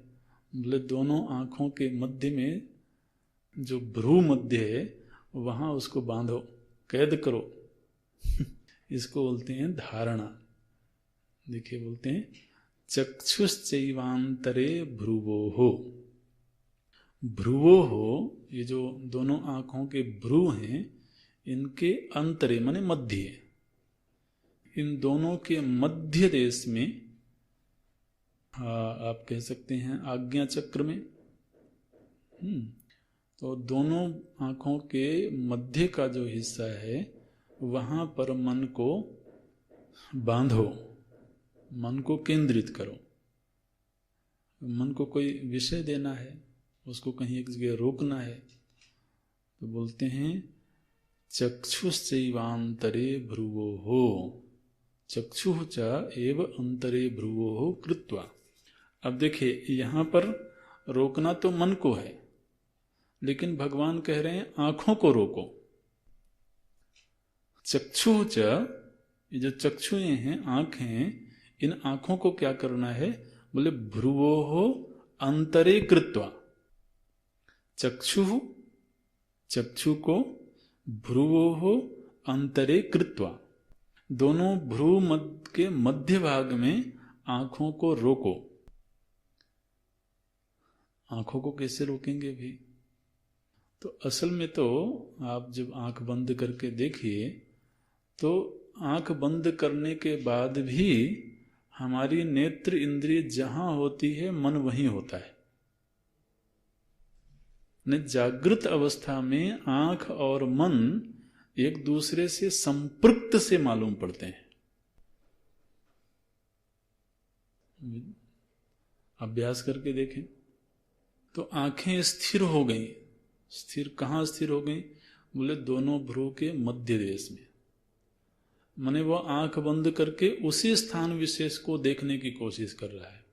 A: बोले दोनों आंखों के मध्य में जो भ्रू मध्य है वहां उसको बांधो, कैद करो। इसको बोलते हैं धारणा। देखिए बोलते हैं चक्षुश्चैवांतरे भ्रुवोः। भ्रुवोः, ये जो दोनों आंखों के भ्रू हैं इनके अंतरे माने मध्य, इन दोनों के मध्य देश में, आप कह सकते हैं आज्ञा चक्र में, तो दोनों आंखों के मध्य का जो हिस्सा है वहां पर मन को बांधो, मन को केंद्रित करो। मन को कोई विषय देना है, उसको कहीं एक जगह रोकना है, तो बोलते हैं चक्षुश्चैवांतरे भ्रुवोः, चक्षुः च एव अंतरे भ्रुवोः कृत्वा। अब देखिए यहां पर रोकना तो मन को है, लेकिन भगवान कह रहे हैं आंखों को रोको। चक्षुः च, ये जो चक्षुएं हैं, आंखें हैं, इन आंखों को क्या करना है? बोले भ्रुवोः अंतरे कृत्वा। चक्षु को भ्रुवोः अंतरे कृत्वा, दोनों भ्रू मध्य के मध्य भाग में आंखों को रोको। आंखों को कैसे रोकेंगे भी? तो असल में तो आप जब आंख बंद करके देखिए तो आंख बंद करने के बाद भी हमारी नेत्र इंद्रिय जहां होती है मन वहीं होता है। जागृत अवस्था में आंख और मन एक दूसरे से संपृक्त से मालूम पड़ते हैं। अभ्यास करके देखें तो आंखें स्थिर हो गई। स्थिर कहाँ स्थिर हो गई? बोले दोनों भ्रू के मध्य देश में। माने वो आंख बंद करके उसी स्थान विशेष को देखने की कोशिश कर रहा है,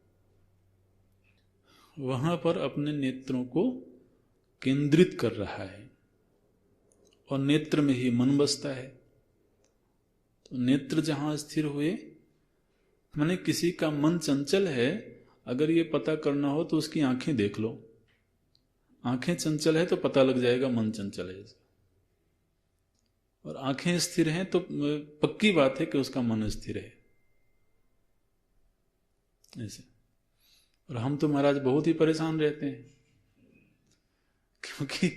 A: वहां पर अपने नेत्रों को केंद्रित कर रहा है, और नेत्र में ही मन बसता है। तो नेत्र जहां स्थिर हुए, माने किसी का मन चंचल है, अगर ये पता करना हो तो उसकी आंखें देख लो। आंखें चंचल है तो पता लग जाएगा मन चंचल है, और आंखें स्थिर हैं तो पक्की बात है कि उसका मन स्थिर है। ऐसे। और हम तो महाराज बहुत ही परेशान रहते हैं, क्योंकि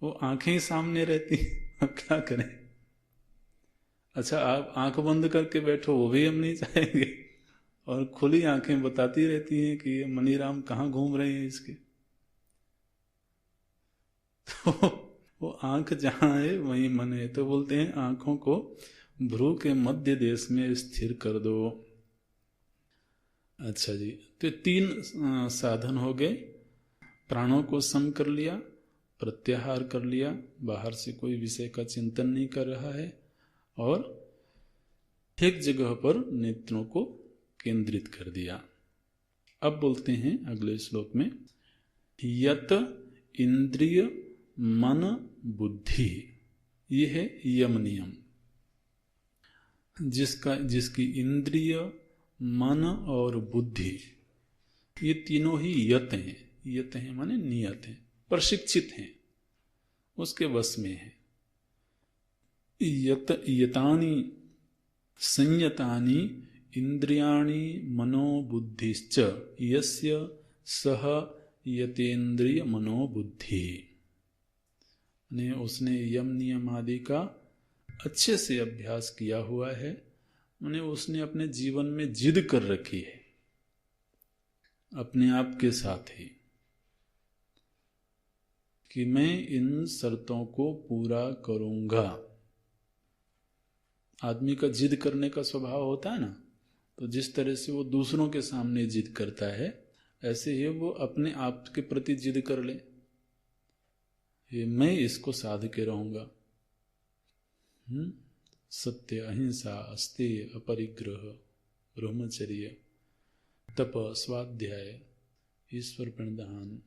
A: वो आंखें ही सामने रहती हैं, अब क्या करें? अच्छा आप आंख बंद करके बैठो, वो भी हम नहीं चाहेंगे, और खुली आंखें बताती रहती हैं कि ये मनीराम कहाँ घूम रहे हैं इसके। तो वो आंख जहां है वहीं मन है। तो बोलते हैं आंखों को भ्रू के मध्य देश में स्थिर कर दो। अच्छा जी, तो तीन साधन हो गए। प्राणों को सम कर लिया, प्रत्याहार कर लिया, बाहर से कोई विषय का चिंतन नहीं कर रहा है, और एक जगह पर नेत्रों को केंद्रित कर दिया। अब बोलते हैं अगले श्लोक में, यत इंद्रिय मन बुद्धि, ये है यम नियम। जिसकी इंद्रिय मन और बुद्धि ये तीनों ही यत हैं। यत हैं माने नियत हैं, प्रशिक्षित हैं, उसके वश में है। यतानि संयतानि इंद्रियाणि मनोबुद्धिश्च यस्य सह यतेन्द्रिय मनोबुद्धि। ने उसने यम नियम आदि का अच्छे से अभ्यास किया हुआ है, उन्हें उसने अपने जीवन में जिद कर रखी है अपने आप के साथ ही कि मैं इन शर्तों को पूरा करूंगा। आदमी का जिद करने का स्वभाव होता है ना, तो जिस तरह से वो दूसरों के सामने जिद करता है, ऐसे ही वो अपने आप के प्रति जिद कर ले, ये मैं इसको साध के रहूंगा। सत्य, अहिंसा, अस्तेय, अपरिग्रह, ब्रह्मचर्य, तप, स्वाध्याय, ईश्वर प्रणिधान,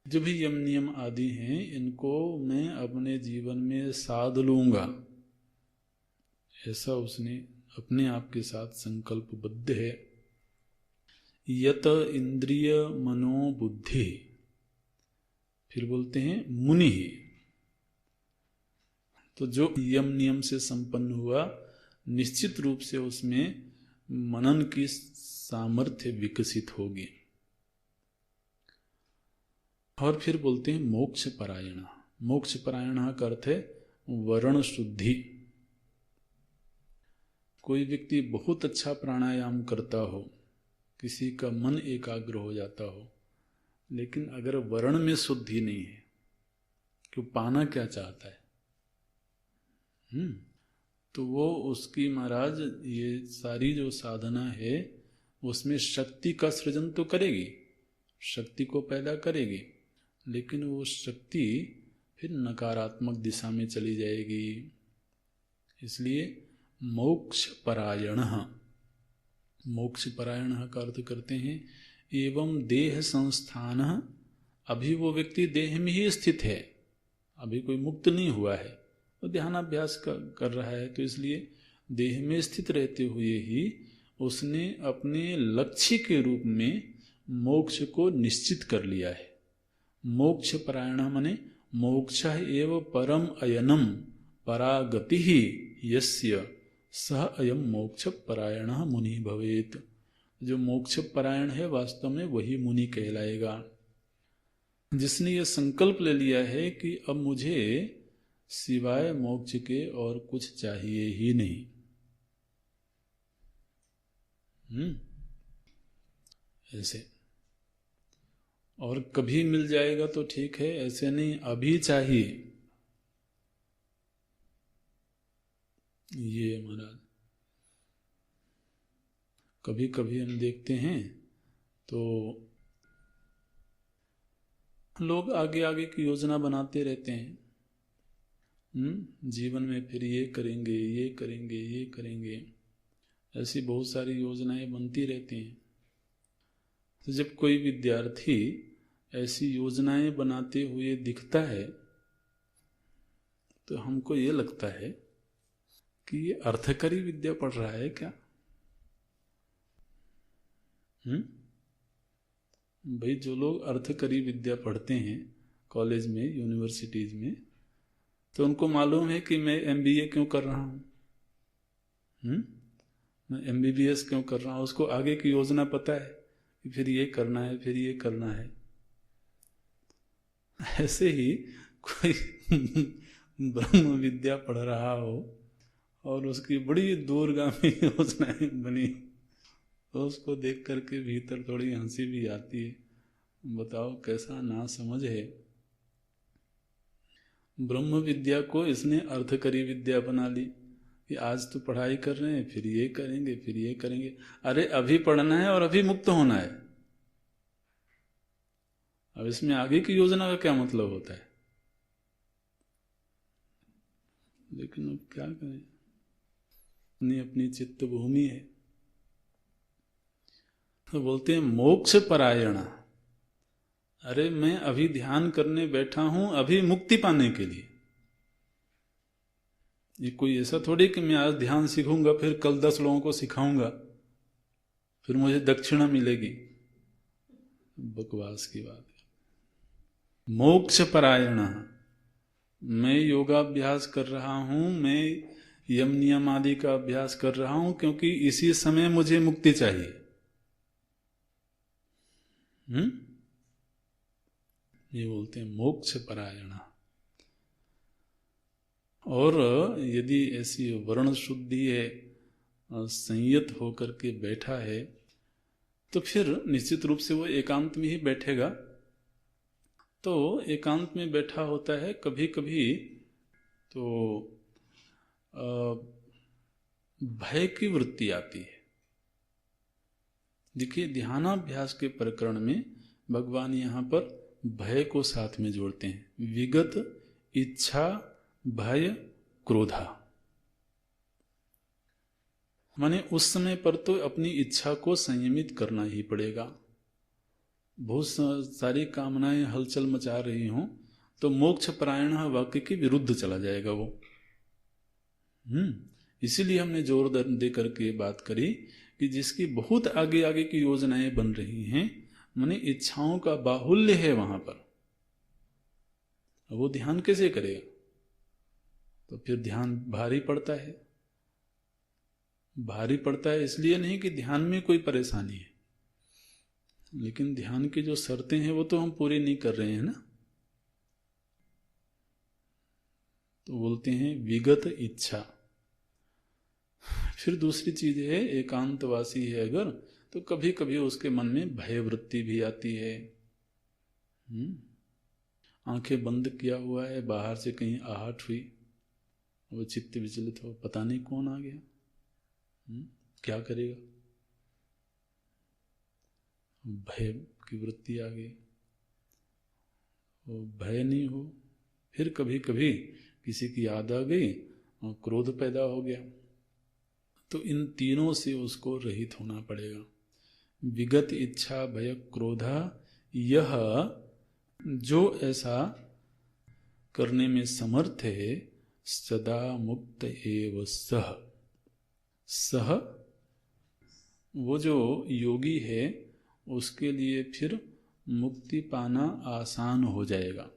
A: जो भी यम नियम आदि हैं, इनको मैं अपने जीवन में साध लूंगा, ऐसा उसने अपने आप के साथ संकल्पबद्ध है। यत इंद्रिय मनोबुद्धि, फिर बोलते हैं मुनि। तो जो यम नियम से संपन्न हुआ, निश्चित रूप से उसमें मनन की सामर्थ्य विकसित होगी। और फिर बोलते हैं मोक्ष परायण। मोक्ष परायण का अर्थ है वर्ण शुद्धि। कोई व्यक्ति बहुत अच्छा प्राणायाम करता हो, किसी का मन एकाग्र हो जाता हो, लेकिन अगर वर्ण में शुद्धि नहीं है, कि पाना क्या चाहता है, तो वो उसकी महाराज ये सारी जो साधना है उसमें शक्ति का सृजन तो करेगी, शक्ति को पैदा करेगी, लेकिन वो शक्ति फिर नकारात्मक दिशा में चली जाएगी। इसलिए मोक्ष परायण, मोक्ष परायण का अर्थ करते हैं एवं देह संस्थान, अभी वो व्यक्ति देह में ही स्थित है, अभी कोई मुक्त नहीं हुआ है, वो ध्यानाभ्यास कर रहा है, तो इसलिए देह में स्थित रहते हुए ही उसने अपने लक्ष्य के रूप में मोक्ष को निश्चित कर लिया है। मोक्ष परायण माने मोक्ष एव परम अयनम परागति ही यस्य सह अयम मोक्ष परायण मुनि भवेत। जो मोक्ष परायण है वास्तव में वही मुनि कहलाएगा, जिसने ये संकल्प ले लिया है कि अब मुझे सिवाय मोक्ष के और कुछ चाहिए ही नहीं। ऐसे, और कभी मिल जाएगा तो ठीक है, ऐसे नहीं अभी चाहिए। ये महाराज कभी कभी हम देखते हैं तो लोग आगे आगे की योजना बनाते रहते हैं, जीवन में फिर ये करेंगे, ये करेंगे, ये करेंगे, ऐसी बहुत सारी योजनाएं बनती रहती हैं। तो जब कोई विद्यार्थी ऐसी योजनाएं बनाते हुए दिखता है तो हमको ये लगता है कि ये अर्थकरी विद्या पढ़ रहा है क्या? भाई जो लोग अर्थकरी विद्या पढ़ते हैं कॉलेज में, यूनिवर्सिटीज में, तो उनको मालूम है कि मैं एमबीए क्यों कर रहा हूं, मैं एमबीबीएस क्यों कर रहा हूं। उसको आगे की योजना पता है कि फिर ये करना है, फिर ये करना है। ऐसे ही कोई ब्रह्म विद्या पढ़ रहा हो और उसकी बड़ी दूरगामी योजनाएं बनी, तो उसको देख करके भीतर थोड़ी हंसी भी आती है। बताओ कैसा ना समझ है। ब्रह्म विद्या को इसने अर्थकरी विद्या बना ली कि आज तो पढ़ाई कर रहे हैं, फिर ये करेंगे, फिर ये करेंगे। अरे अभी पढ़ना है और अभी मुक्त होना है। अब इसमें आगे की योजना का क्या मतलब होता है? लेकिन अब क्या करें, अपनी अपनी चित्त भूमि है। तो बोलते हैं मोक्ष परायणा। अरे मैं अभी ध्यान करने बैठा हूं, अभी मुक्ति पाने के लिए। ये कोई ऐसा थोड़ी कि मैं आज ध्यान सीखूंगा फिर कल 10 लोगों को सिखाऊंगा फिर मुझे दक्षिणा मिलेगी। बकवास की बात है। मोक्ष परायणा, मैं योगाभ्यास कर रहा हूं, मैं यम नियम आदि का अभ्यास कर रहा हूं क्योंकि इसी समय मुझे मुक्ति चाहिए। ये बोलते हैं मोक्ष परायणा। और यदि ऐसी वर्ण शुद्धि है, संयत होकर के बैठा है, तो फिर निश्चित रूप से वो एकांत में ही बैठेगा। तो एकांत में बैठा होता है, कभी कभी तो भय की वृत्ति आती है। देखिए ध्यानाभ्यास के प्रकरण में भगवान यहाँ पर भय को साथ में जोड़ते हैं। विगत, इच्छा, भय, क्रोधा। माने उस समय पर तो अपनी इच्छा को संयमित करना ही पड़ेगा। बहुत सारी कामनाएं हलचल मचा रही हों तो मोक्ष परायण वाक्य के विरुद्ध चला जाएगा वो। इसीलिए हमने जोर दे करके बात करी कि जिसकी बहुत आगे आगे की योजनाएं बन रही हैं, माने इच्छाओं का बाहुल्य है वहां पर, वो ध्यान कैसे करेगा? तो फिर ध्यान भारी पड़ता है। भारी पड़ता है इसलिए नहीं कि ध्यान में कोई परेशानी है, लेकिन ध्यान की जो शर्तें हैं वो तो हम पूरी नहीं कर रहे हैं ना। तो बोलते हैं विगत इच्छा। फिर दूसरी चीज है, एकांतवासी है अगर, तो कभी कभी उसके मन में भय वृत्ति भी आती है। आंखें बंद किया हुआ है, बाहर से कहीं आहट हुई, वो चित्त विचलित हो, पता नहीं कौन आ गया, क्या करेगा? भय की वृत्ति आ गई। वो भय नहीं हो, फिर कभी कभी किसी की याद आ गई और क्रोध पैदा हो गया। तो इन तीनों से उसको रहित होना पड़ेगा। विगत, इच्छा, भय, क्रोधा, यह जो ऐसा करने में समर्थ है, सदा मुक्त एव सह। सह वो जो योगी है उसके लिए फिर मुक्ति पाना आसान हो जाएगा।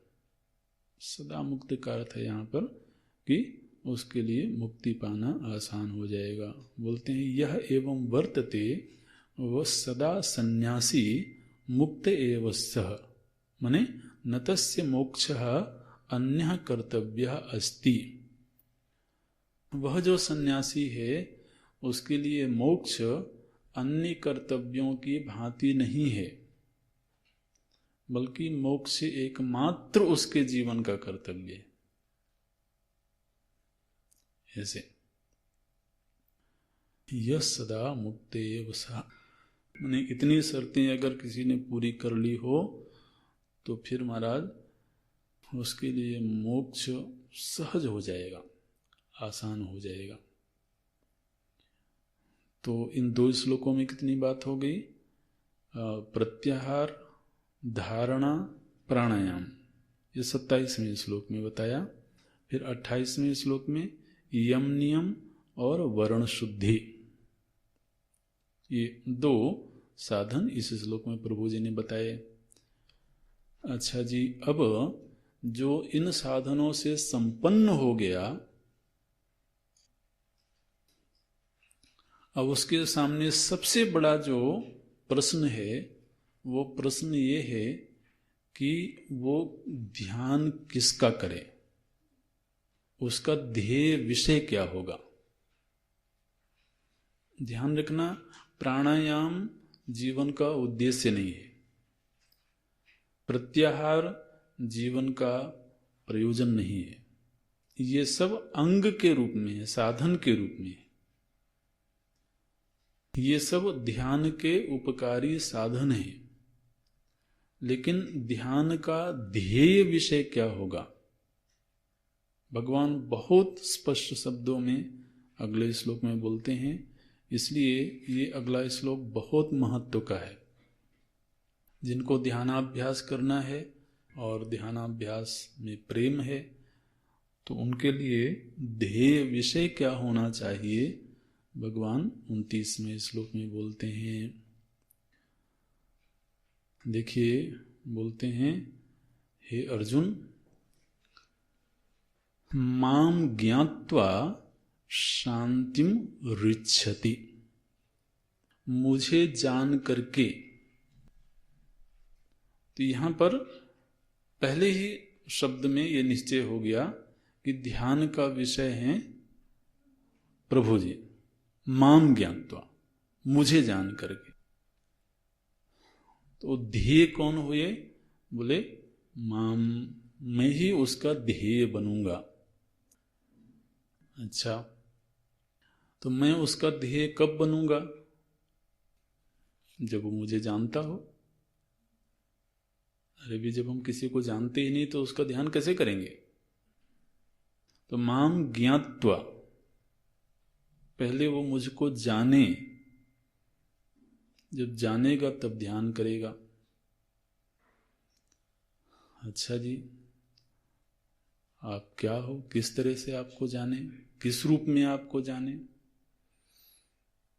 A: सदा मुक्त का अर्थ है यहाँ पर कि उसके लिए मुक्ति पाना आसान हो जाएगा। बोलते हैं यह एवं वर्तते वह सदा सन्यासी मुक्त एव सह, माने न तस्य मोक्षः अन्यः कर्तव्यः अस्ति। वह जो सन्यासी है उसके लिए मोक्ष अन्य कर्तव्यों की भांति नहीं है, बल्कि मोक्ष एकमात्र उसके जीवन का कर्तव्य है। ऐसे यह सदा मुक्त एव सह, माने इतनी शर्तें अगर किसी ने पूरी कर ली हो तो फिर महाराज उसके लिए मोक्ष सहज हो जाएगा, आसान हो जाएगा। तो इन 2 श्लोकों में कितनी बात हो गई? प्रत्याहार, धारणा, प्राणायाम, ये 27वें श्लोक में बताया। फिर 28वें श्लोक में यम नियम और वर्ण शुद्धि, ये 2 साधन इस श्लोक में प्रभु जी ने बताए। अच्छा जी, अब जो इन साधनों से संपन्न हो गया, अब उसके सामने सबसे बड़ा जो प्रश्न है वो प्रश्न ये है कि वो ध्यान किसका करे, उसका ध्येय विषय क्या होगा। ध्यान रखना, प्राणायाम जीवन का उद्देश्य नहीं है, प्रत्याहार जीवन का प्रयोजन नहीं है, ये सब अंग के रूप में है, साधन के रूप में है। ये सब ध्यान के उपकारी साधन हैं, लेकिन ध्यान का ध्येय विषय क्या होगा, भगवान बहुत स्पष्ट शब्दों में अगले श्लोक में बोलते हैं। इसलिए ये अगला श्लोक बहुत महत्व का है। जिनको ध्यानाभ्यास करना है और ध्यानाभ्यास में प्रेम है, तो उनके लिए ध्येय विषय क्या होना चाहिए, भगवान 29वें श्लोक में बोलते हैं। देखिए, बोलते हैं, हे अर्जुन, माम ज्ञात्वा शांतिम ऋच्छति, मुझे जान करके। तो यहां पर पहले ही शब्द में यह निश्चय हो गया कि ध्यान का विषय है प्रभु जी। माम ज्ञात्वा, मुझे जान करके। तो ध्येय कौन हुए? बोले माम, मैं ही उसका ध्येय बनूंगा। अच्छा, तो मैं उसका ध्येय कब बनूंगा? जब वो मुझे जानता हो। अरे भी जब हम किसी को जानते ही नहीं तो उसका ध्यान कैसे करेंगे? तो माम ज्ञात्वा, पहले वो मुझको जाने, जब जानेगा तब ध्यान करेगा। अच्छा जी, आप क्या हो, किस तरह से आपको जाने, किस रूप में आपको जाने?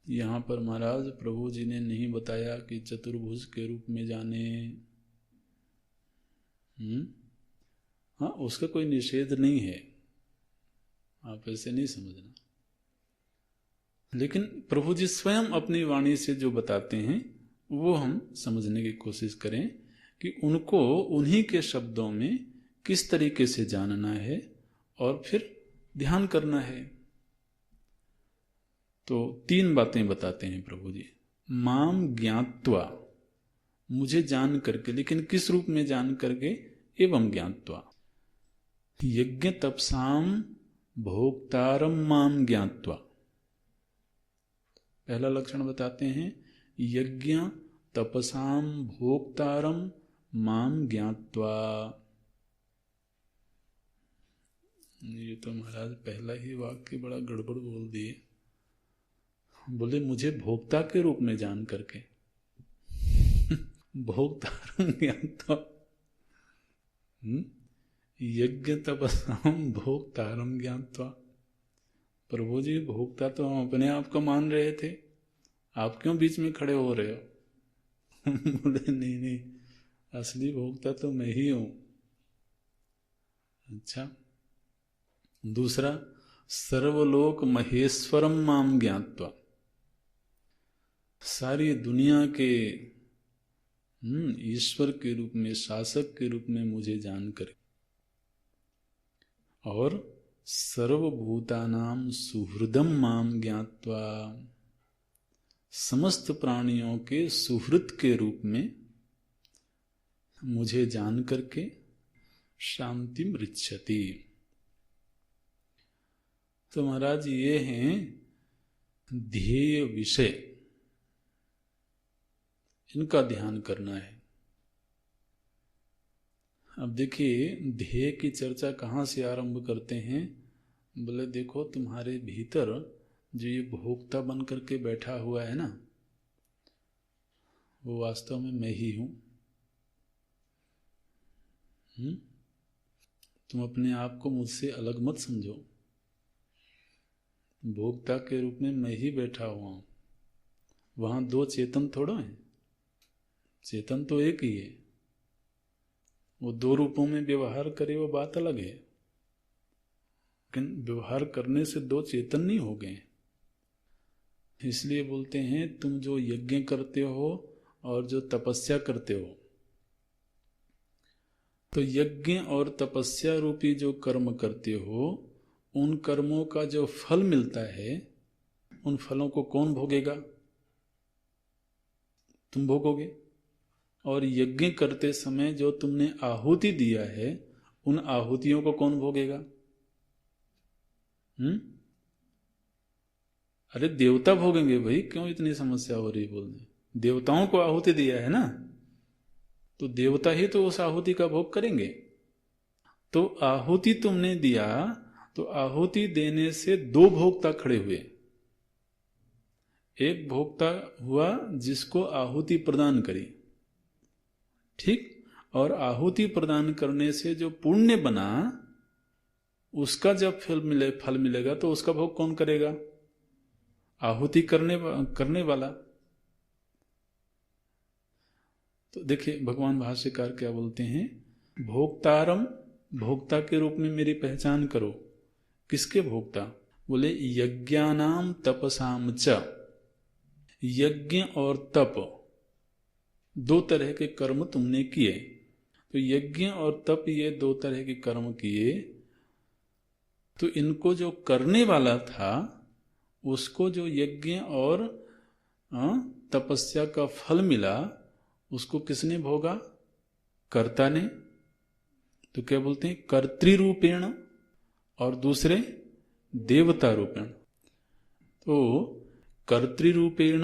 A: यहां पर महाराज प्रभु जी ने नहीं बताया कि चतुर्भुज के रूप में जाने। हाँ, उसका कोई निषेध नहीं है, आप ऐसे नहीं समझना। लेकिन प्रभु जी स्वयं अपनी वाणी से जो बताते हैं वो हम समझने की कोशिश करें कि उनको उन्हीं के शब्दों में किस तरीके से जानना है और फिर ध्यान करना है। तो 3 बातें बताते हैं प्रभु जी। माम ज्ञात्वा, मुझे जान करके, लेकिन किस रूप में जान करके? एवं ज्ञात्वा यज्ञ तपसाम भोक्तारम माम ज्ञात्वा। पहला लक्षण बताते हैं, यज्ञ तपसाम भोक्तारम माम ज्ञात्वा। ये तो महाराज पहला ही वाक्य बड़ा गड़बड़ बोल दिए। बोले मुझे भोक्ता के रूप में जान करके। भोक्तारम ज्ञात्वा, यज्ञ तपसाम भोक्तारम ज्ञात्वा। प्रभु जी, भोक्ता तो हम अपने आप को मान रहे थे, आप क्यों बीच में खड़े हो रहे हो? बोले नहीं नहीं, असली भोक्ता तो मैं ही हूं। अच्छा, दूसरा, सर्वलोक महेश्वरम माम ज्ञात्वा, सारी दुनिया के ईश्वर के रूप में, शासक के रूप में मुझे जानकर। और सर्वभूतानां सुहृदम माम ज्ञात्वा, समस्त प्राणियों के सुहृद के रूप में मुझे जान करके शांति मृच्छति। तो महाराज ये हैं ध्येय विषय, इनका ध्यान करना है। अब देखिए, ध्येय की चर्चा कहाँ से आरंभ करते हैं? बोले देखो, तुम्हारे भीतर जो ये भोक्ता बन करके बैठा हुआ है ना, वो वास्तव में मैं ही हूं। तुम अपने आप को मुझसे अलग मत समझो। भोक्ता के रूप में मैं ही बैठा हुआ हूं। वहां 2 चेतन थोड़ा है, चेतन तो एक ही है। वो 2 रूपों में व्यवहार करे वो बात अलग है, लेकिन व्यवहार करने से 2 चेतन नहीं हो गए। इसलिए बोलते हैं, तुम जो यज्ञ करते हो और जो तपस्या करते हो, तो यज्ञ और तपस्या रूपी जो कर्म करते हो, उन कर्मों का जो फल मिलता है, उन फलों को कौन भोगेगा? तुम भोगोगे। और यज्ञ करते समय जो तुमने आहुति दिया है, उन आहुतियों को कौन भोगेगा? अरे देवता भोगेंगे भाई, क्यों इतनी समस्या हो रही बोलने? देवताओं को आहुति दिया है ना, तो देवता ही तो उस आहुति का भोग करेंगे। तो आहुति तुमने दिया, तो आहुति देने से दो भोक्ता खड़े हुए। एक भोक्ता हुआ जिसको आहुति प्रदान करी, ठीक, और आहुति प्रदान करने से जो पुण्य बना उसका जब फल मिलेगा तो उसका भोग कौन करेगा? आहुति करने वाला। तो देखिए भगवान भाष्यकार क्या बोलते हैं, भोक्तारम, भोक्ता के रूप में मेरी पहचान करो। किसके भोक्ता? बोले यज्ञानाम तपसाम च, यज्ञ और तप दो तरह के कर्म तुमने किए। तो यज्ञ और तप ये दो तरह के कर्म किए, तो इनको जो करने वाला था उसको जो यज्ञ और तपस्या का फल मिला उसको किसने भोगा? कर्ता ने। तो क्या बोलते हैं, कर्तृरूपेण, और दूसरे देवता रूपेण। तो कर्तृरूपेण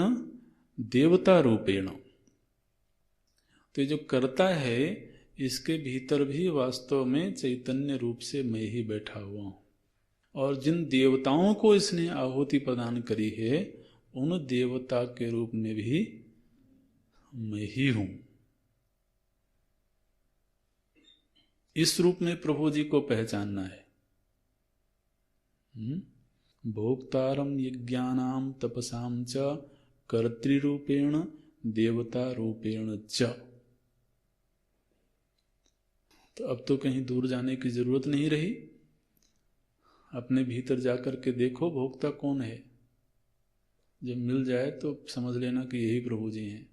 A: देवता रूपेण, तो ये जो कर्ता है इसके भीतर भी वास्तव में चैतन्य रूप से मैं ही बैठा हुआ हूं, और जिन देवताओं को इसने आहुति प्रदान करी है उन देवता के रूप में भी मैं ही हूं। इस रूप में प्रभु जी को पहचानना है। भोक्तारम यज्ञानाम तपसाम च कर्तृरूपेण देवता रूपेण च। तो अब तो कहीं दूर जाने की जरूरत नहीं रही, अपने भीतर जाकर के देखो भोक्ता कौन है। जब मिल जाए तो समझ लेना कि यही प्रभु जी हैं।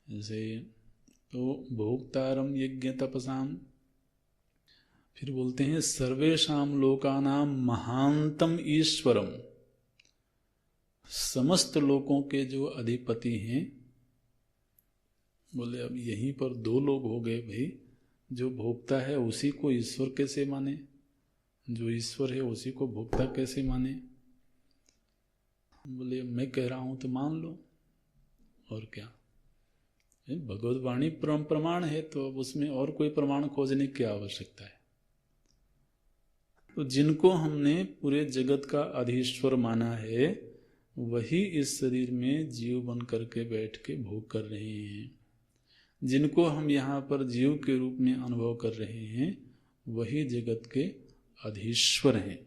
A: ऐसे तो भोक्तारम यज्ञ तपसाम, फिर बोलते हैं सर्वेशाम लोकानाम महांतम ईश्वरम, समस्त लोकों के जो अधिपति हैं। बोले अब यहीं पर दो लोग हो गए भाई, जो भोक्ता है उसी को ईश्वर कैसे माने, जो ईश्वर है उसी को भोक्ता कैसे माने? बोले मैं कह रहा हूं तो मान लो, और क्या, भगवत वाणी प्रमाण है, तो अब उसमें और कोई प्रमाण खोजने की आवश्यकता है? तो जिनको हमने पूरे जगत का अधीश्वर माना है वही इस शरीर में जीव बन करके बैठ के भोग कर रहे हैं। जिनको हम यहाँ पर जीव के रूप में अनुभव कर रहे हैं वही जगत के अधीश्वर हैं।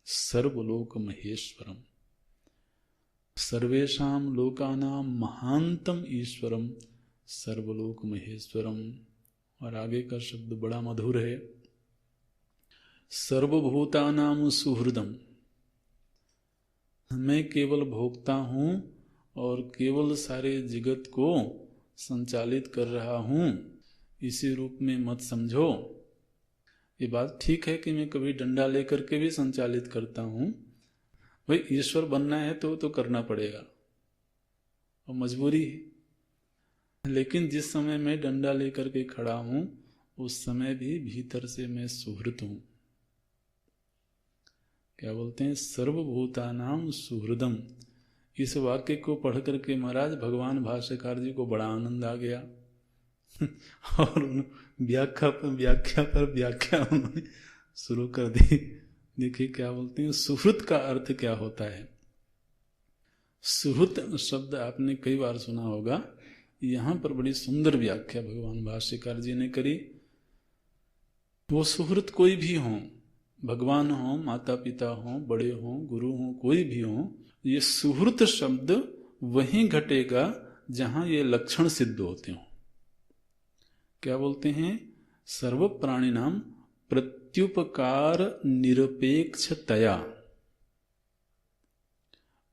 A: सर्वलोक महेश्वरम, सर्वेशाम लोकानाम महांतम ईश्वरम सर्वलोक महेश्वरम। और आगे का शब्द बड़ा मधुर है, सर्वभूतानाम सुहृदम। मैं केवल भोक्ता हूं और केवल सारे जगत को संचालित कर रहा हूं, इसी रूप में मत समझो। ये बात ठीक है कि मैं कभी डंडा लेकर के भी संचालित करता हूं, भाई ईश्वर बनना है तो करना पड़ेगा और मजबूरी है। लेकिन जिस समय मैं डंडा लेकर के खड़ा हूं उस समय भी भीतर से मैं सुहृद हूं। क्या बोलते हैं, सर्वभूतानाम सुहृदम। इस वाक्य को पढ़ करके महाराज भगवान भाष्यकार जी को बड़ा आनंद आ गया और व्याख्या पर व्याख्या उन्होंने शुरू कर दी। देखिए क्या बोलते हैं, सुहृद का अर्थ क्या होता है। सुहृद शब्द आपने कई बार सुना होगा, यहां पर बड़ी सुंदर व्याख्या भगवान भाष्यकार जी ने करी। वो सुहृद कोई भी हो, भगवान हो, माता पिता हो, बड़े हो, गुरु हो, कोई भी हो, ये सुहृद शब्द वहीं घटेगा जहां ये लक्षण सिद्ध होते हो। क्या बोलते हैं, सर्व प्राणी नाम प्रत्युपकार निरपेक्षतया।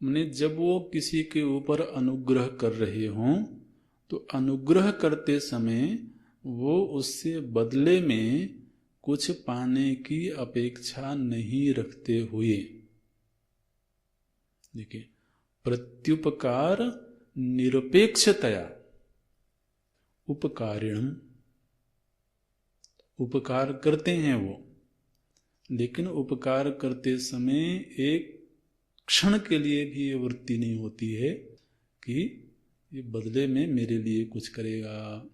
A: माने जब वो किसी के ऊपर अनुग्रह कर रहे हों तो अनुग्रह करते समय वो उससे बदले में कुछ पाने की अपेक्षा नहीं रखते हुए, देखिए प्रत्युपकार निरपेक्षतया, उपकारिणम, उपकार करते हैं वो, लेकिन उपकार करते समय एक क्षण के लिए भी ये वृत्ति नहीं होती है कि ये बदले में मेरे लिए कुछ करेगा।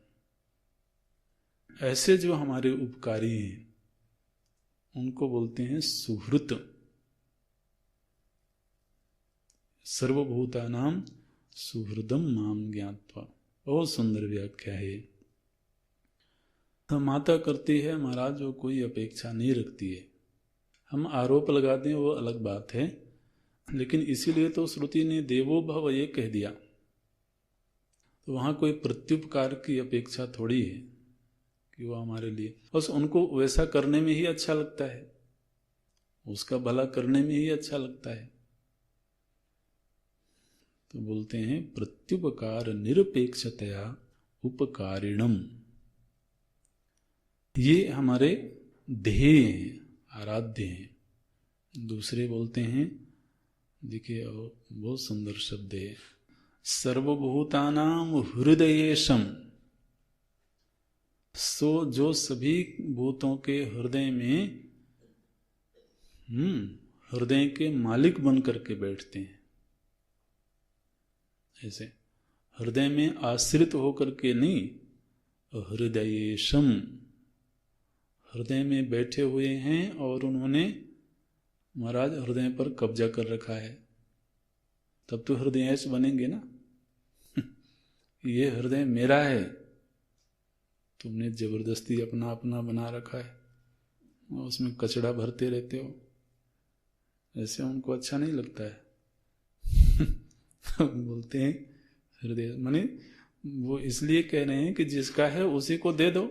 A: ऐसे जो हमारे उपकारी हैं उनको बोलते हैं सुहृत। सर्वभूतानां सुहृदम माम ज्ञात्वा। बहुत सुंदर व्याख्या है। तो माता करती है महाराज वो कोई अपेक्षा नहीं रखती है। हम आरोप लगाते हैं वो अलग बात है, लेकिन इसीलिए तो श्रुति ने देवो भव ये कह दिया। तो वहाँ कोई प्रत्युपकार की अपेक्षा थोड़ी है कि वो हमारे लिए, बस उनको वैसा करने में ही अच्छा लगता है, उसका भला करने में ही अच्छा लगता है। तो बोलते हैं प्रत्युपकार निरपेक्षतया उपकारिणम। ये हमारे ध्येय हैं, आराध्य हैं। दूसरे बोलते हैं, देखिए बहुत सुंदर शब्द है, सर्वभूतानां हृदयेशम। सो जो सभी भूतों के हृदय में हृदय के मालिक बन करके बैठते हैं। ऐसे हृदय में आश्रित होकर के नहीं, हृदयेशम, हृदय में बैठे हुए हैं और उन्होंने महाराज हृदय पर कब्जा कर रखा है। तब तो हृदयेश बनेंगे ना। ये हृदय मेरा है, तुमने जबरदस्ती अपना अपना बना रखा है और उसमें कचड़ा भरते रहते हो, ऐसे उनको अच्छा नहीं लगता है। बोलते हैं हृदय माने वो इसलिए कह रहे हैं कि जिसका है उसी को दे दो।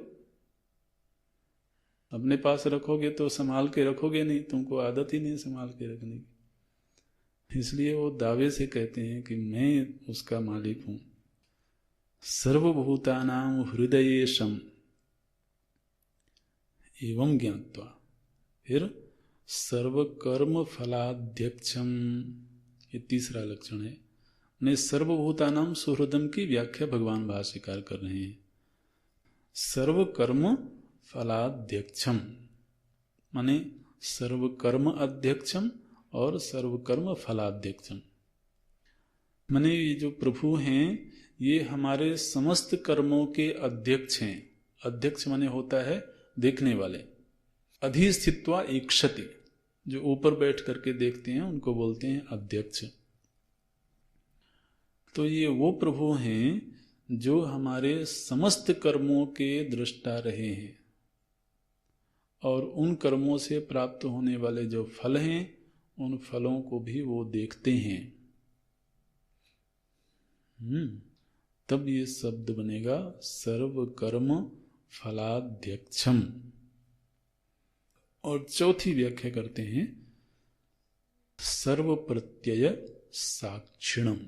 A: अपने पास रखोगे तो संभाल के रखोगे नहीं, तुमको आदत ही नहीं संभाल के रखने की। इसलिए वो दावे से कहते हैं कि मैं उसका मालिक हूं। सर्वभूतानां हृदयेशम एवं ज्ञात्वा। फिर सर्वकर्म फलाध्यक्षम, ये तीसरा लक्षण है। ने सर्वभूतानां सुहृदम की व्याख्या भगवान भाष्यकार कर रहे हैं। सर्वकर्म फलाध्यक्षम माने सर्वकर्म अध्यक्षम और सर्वकर्म फलाध्यक्षम। माने ये जो प्रभु हैं ये हमारे समस्त कर्मों के अध्यक्ष हैं। अध्यक्ष माने होता है देखने वाले। अधिस्थित्वा ईक्षति, जो ऊपर बैठ करके देखते हैं उनको बोलते हैं अध्यक्ष। तो ये वो प्रभु हैं जो हमारे समस्त कर्मों के दृष्टा रहे हैं और उन कर्मों से प्राप्त होने वाले जो फल हैं उन फलों को भी वो देखते हैं। तब ये शब्द बनेगा सर्वकर्म फलाध्यक्षम। और चौथी व्याख्या करते हैं सर्व प्रत्यय साक्षिणम,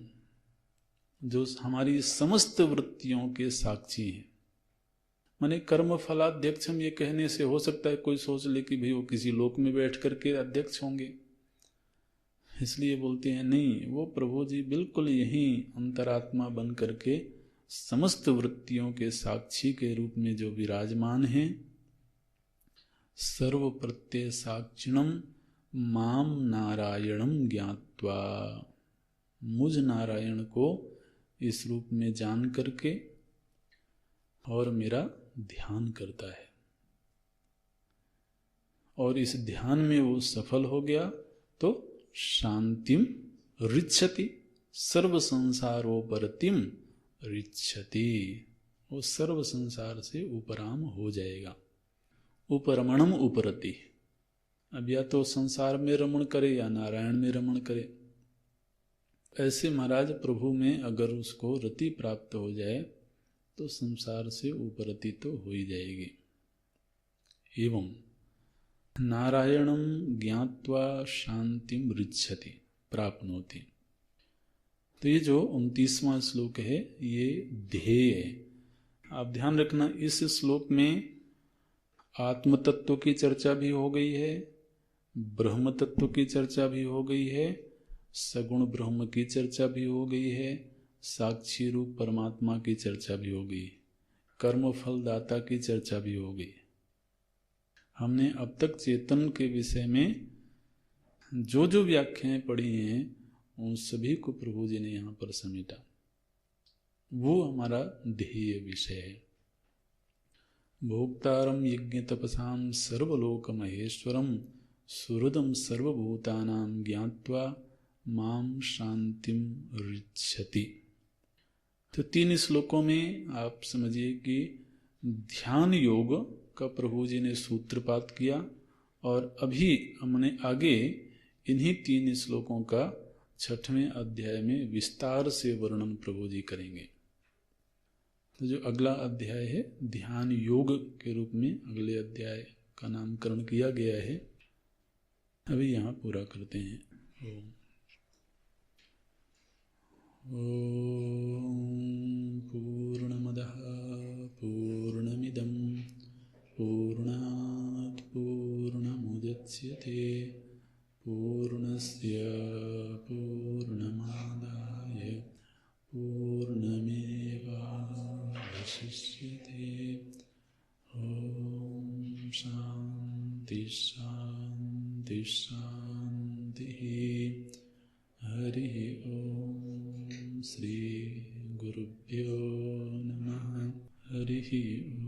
A: जो हमारी समस्त वृत्तियों के साक्षी हैं। माने कर्म फलाध्यक्षम ये कहने से हो सकता है कोई सोच ले कि भाई वो किसी लोक में बैठ करके अध्यक्ष होंगे, इसलिए बोलते हैं नहीं, वो प्रभु जी बिल्कुल यही अंतरात्मा बन करके समस्त वृत्तियों के साक्षी के रूप में जो विराजमान हैं। सर्व प्रत्यय साक्षिणम माम नारायणम ज्ञात्वा, मुझ नारायण को इस रूप में जान करके और मेरा ध्यान करता है, और इस ध्यान में वो सफल हो गया तो शांतिम ऋच्छति, सर्व संसारोपरतिम ऋच्छति, वो सर्व संसार से उपराम हो जाएगा। उपरमणम उपरति, अब या तो संसार में रमण करे या नारायण में रमण करे। ऐसे महाराज प्रभु में अगर उसको रति प्राप्त हो जाए तो संसार से उपरति तो हो ही जाएगी। एवं नारायणम ज्ञात्वा शांतिम ऋच्छति प्राप्नोति। तो ये जो 29वां श्लोक है ये ध्येय है। आप ध्यान रखना, इस श्लोक में आत्म तत्व की चर्चा भी हो गई है, ब्रह्म तत्व की चर्चा भी हो गई है, सगुण ब्रह्म की चर्चा भी हो गई है, साक्षी रूप परमात्मा की चर्चा भी हो गई, कर्म फल दाता की चर्चा भी हो गई। हमने अब तक चेतन के विषय में जो जो व्याख्याएं पढ़ी हैं उन सभी को प्रभु जी ने यहाँ पर समेटा। वो हमारा ध्येय विषय है। भोक्तारं यज्ञतपसां सर्वलोकमहेश्वरं सुहृदं सर्वभूतानां ज्ञात्वा माम शांतिम ऋच्छति। तो 3 श्लोकों में आप समझिए कि ध्यान योग का प्रभु जी ने सूत्रपात किया, और अभी हमने आगे इन्हीं 3 श्लोकों का 6वें अध्याय में विस्तार से वर्णन प्रभु जी करेंगे। तो जो अगला अध्याय है ध्यान योग के रूप में अगले अध्याय का नामकरण किया गया है, अभी यहाँ पूरा करते हैं। ओम पूर्णमदः पूर्णमिदं पूर्णात् पूर्णमुदच्यते पूर्णस्य पूर्णमादाय पूर्णमेवावशिष्यते। ओम शांति शांति शांति। हरि ओम। श्री गुरुभ्यो नमः। हरि ओम।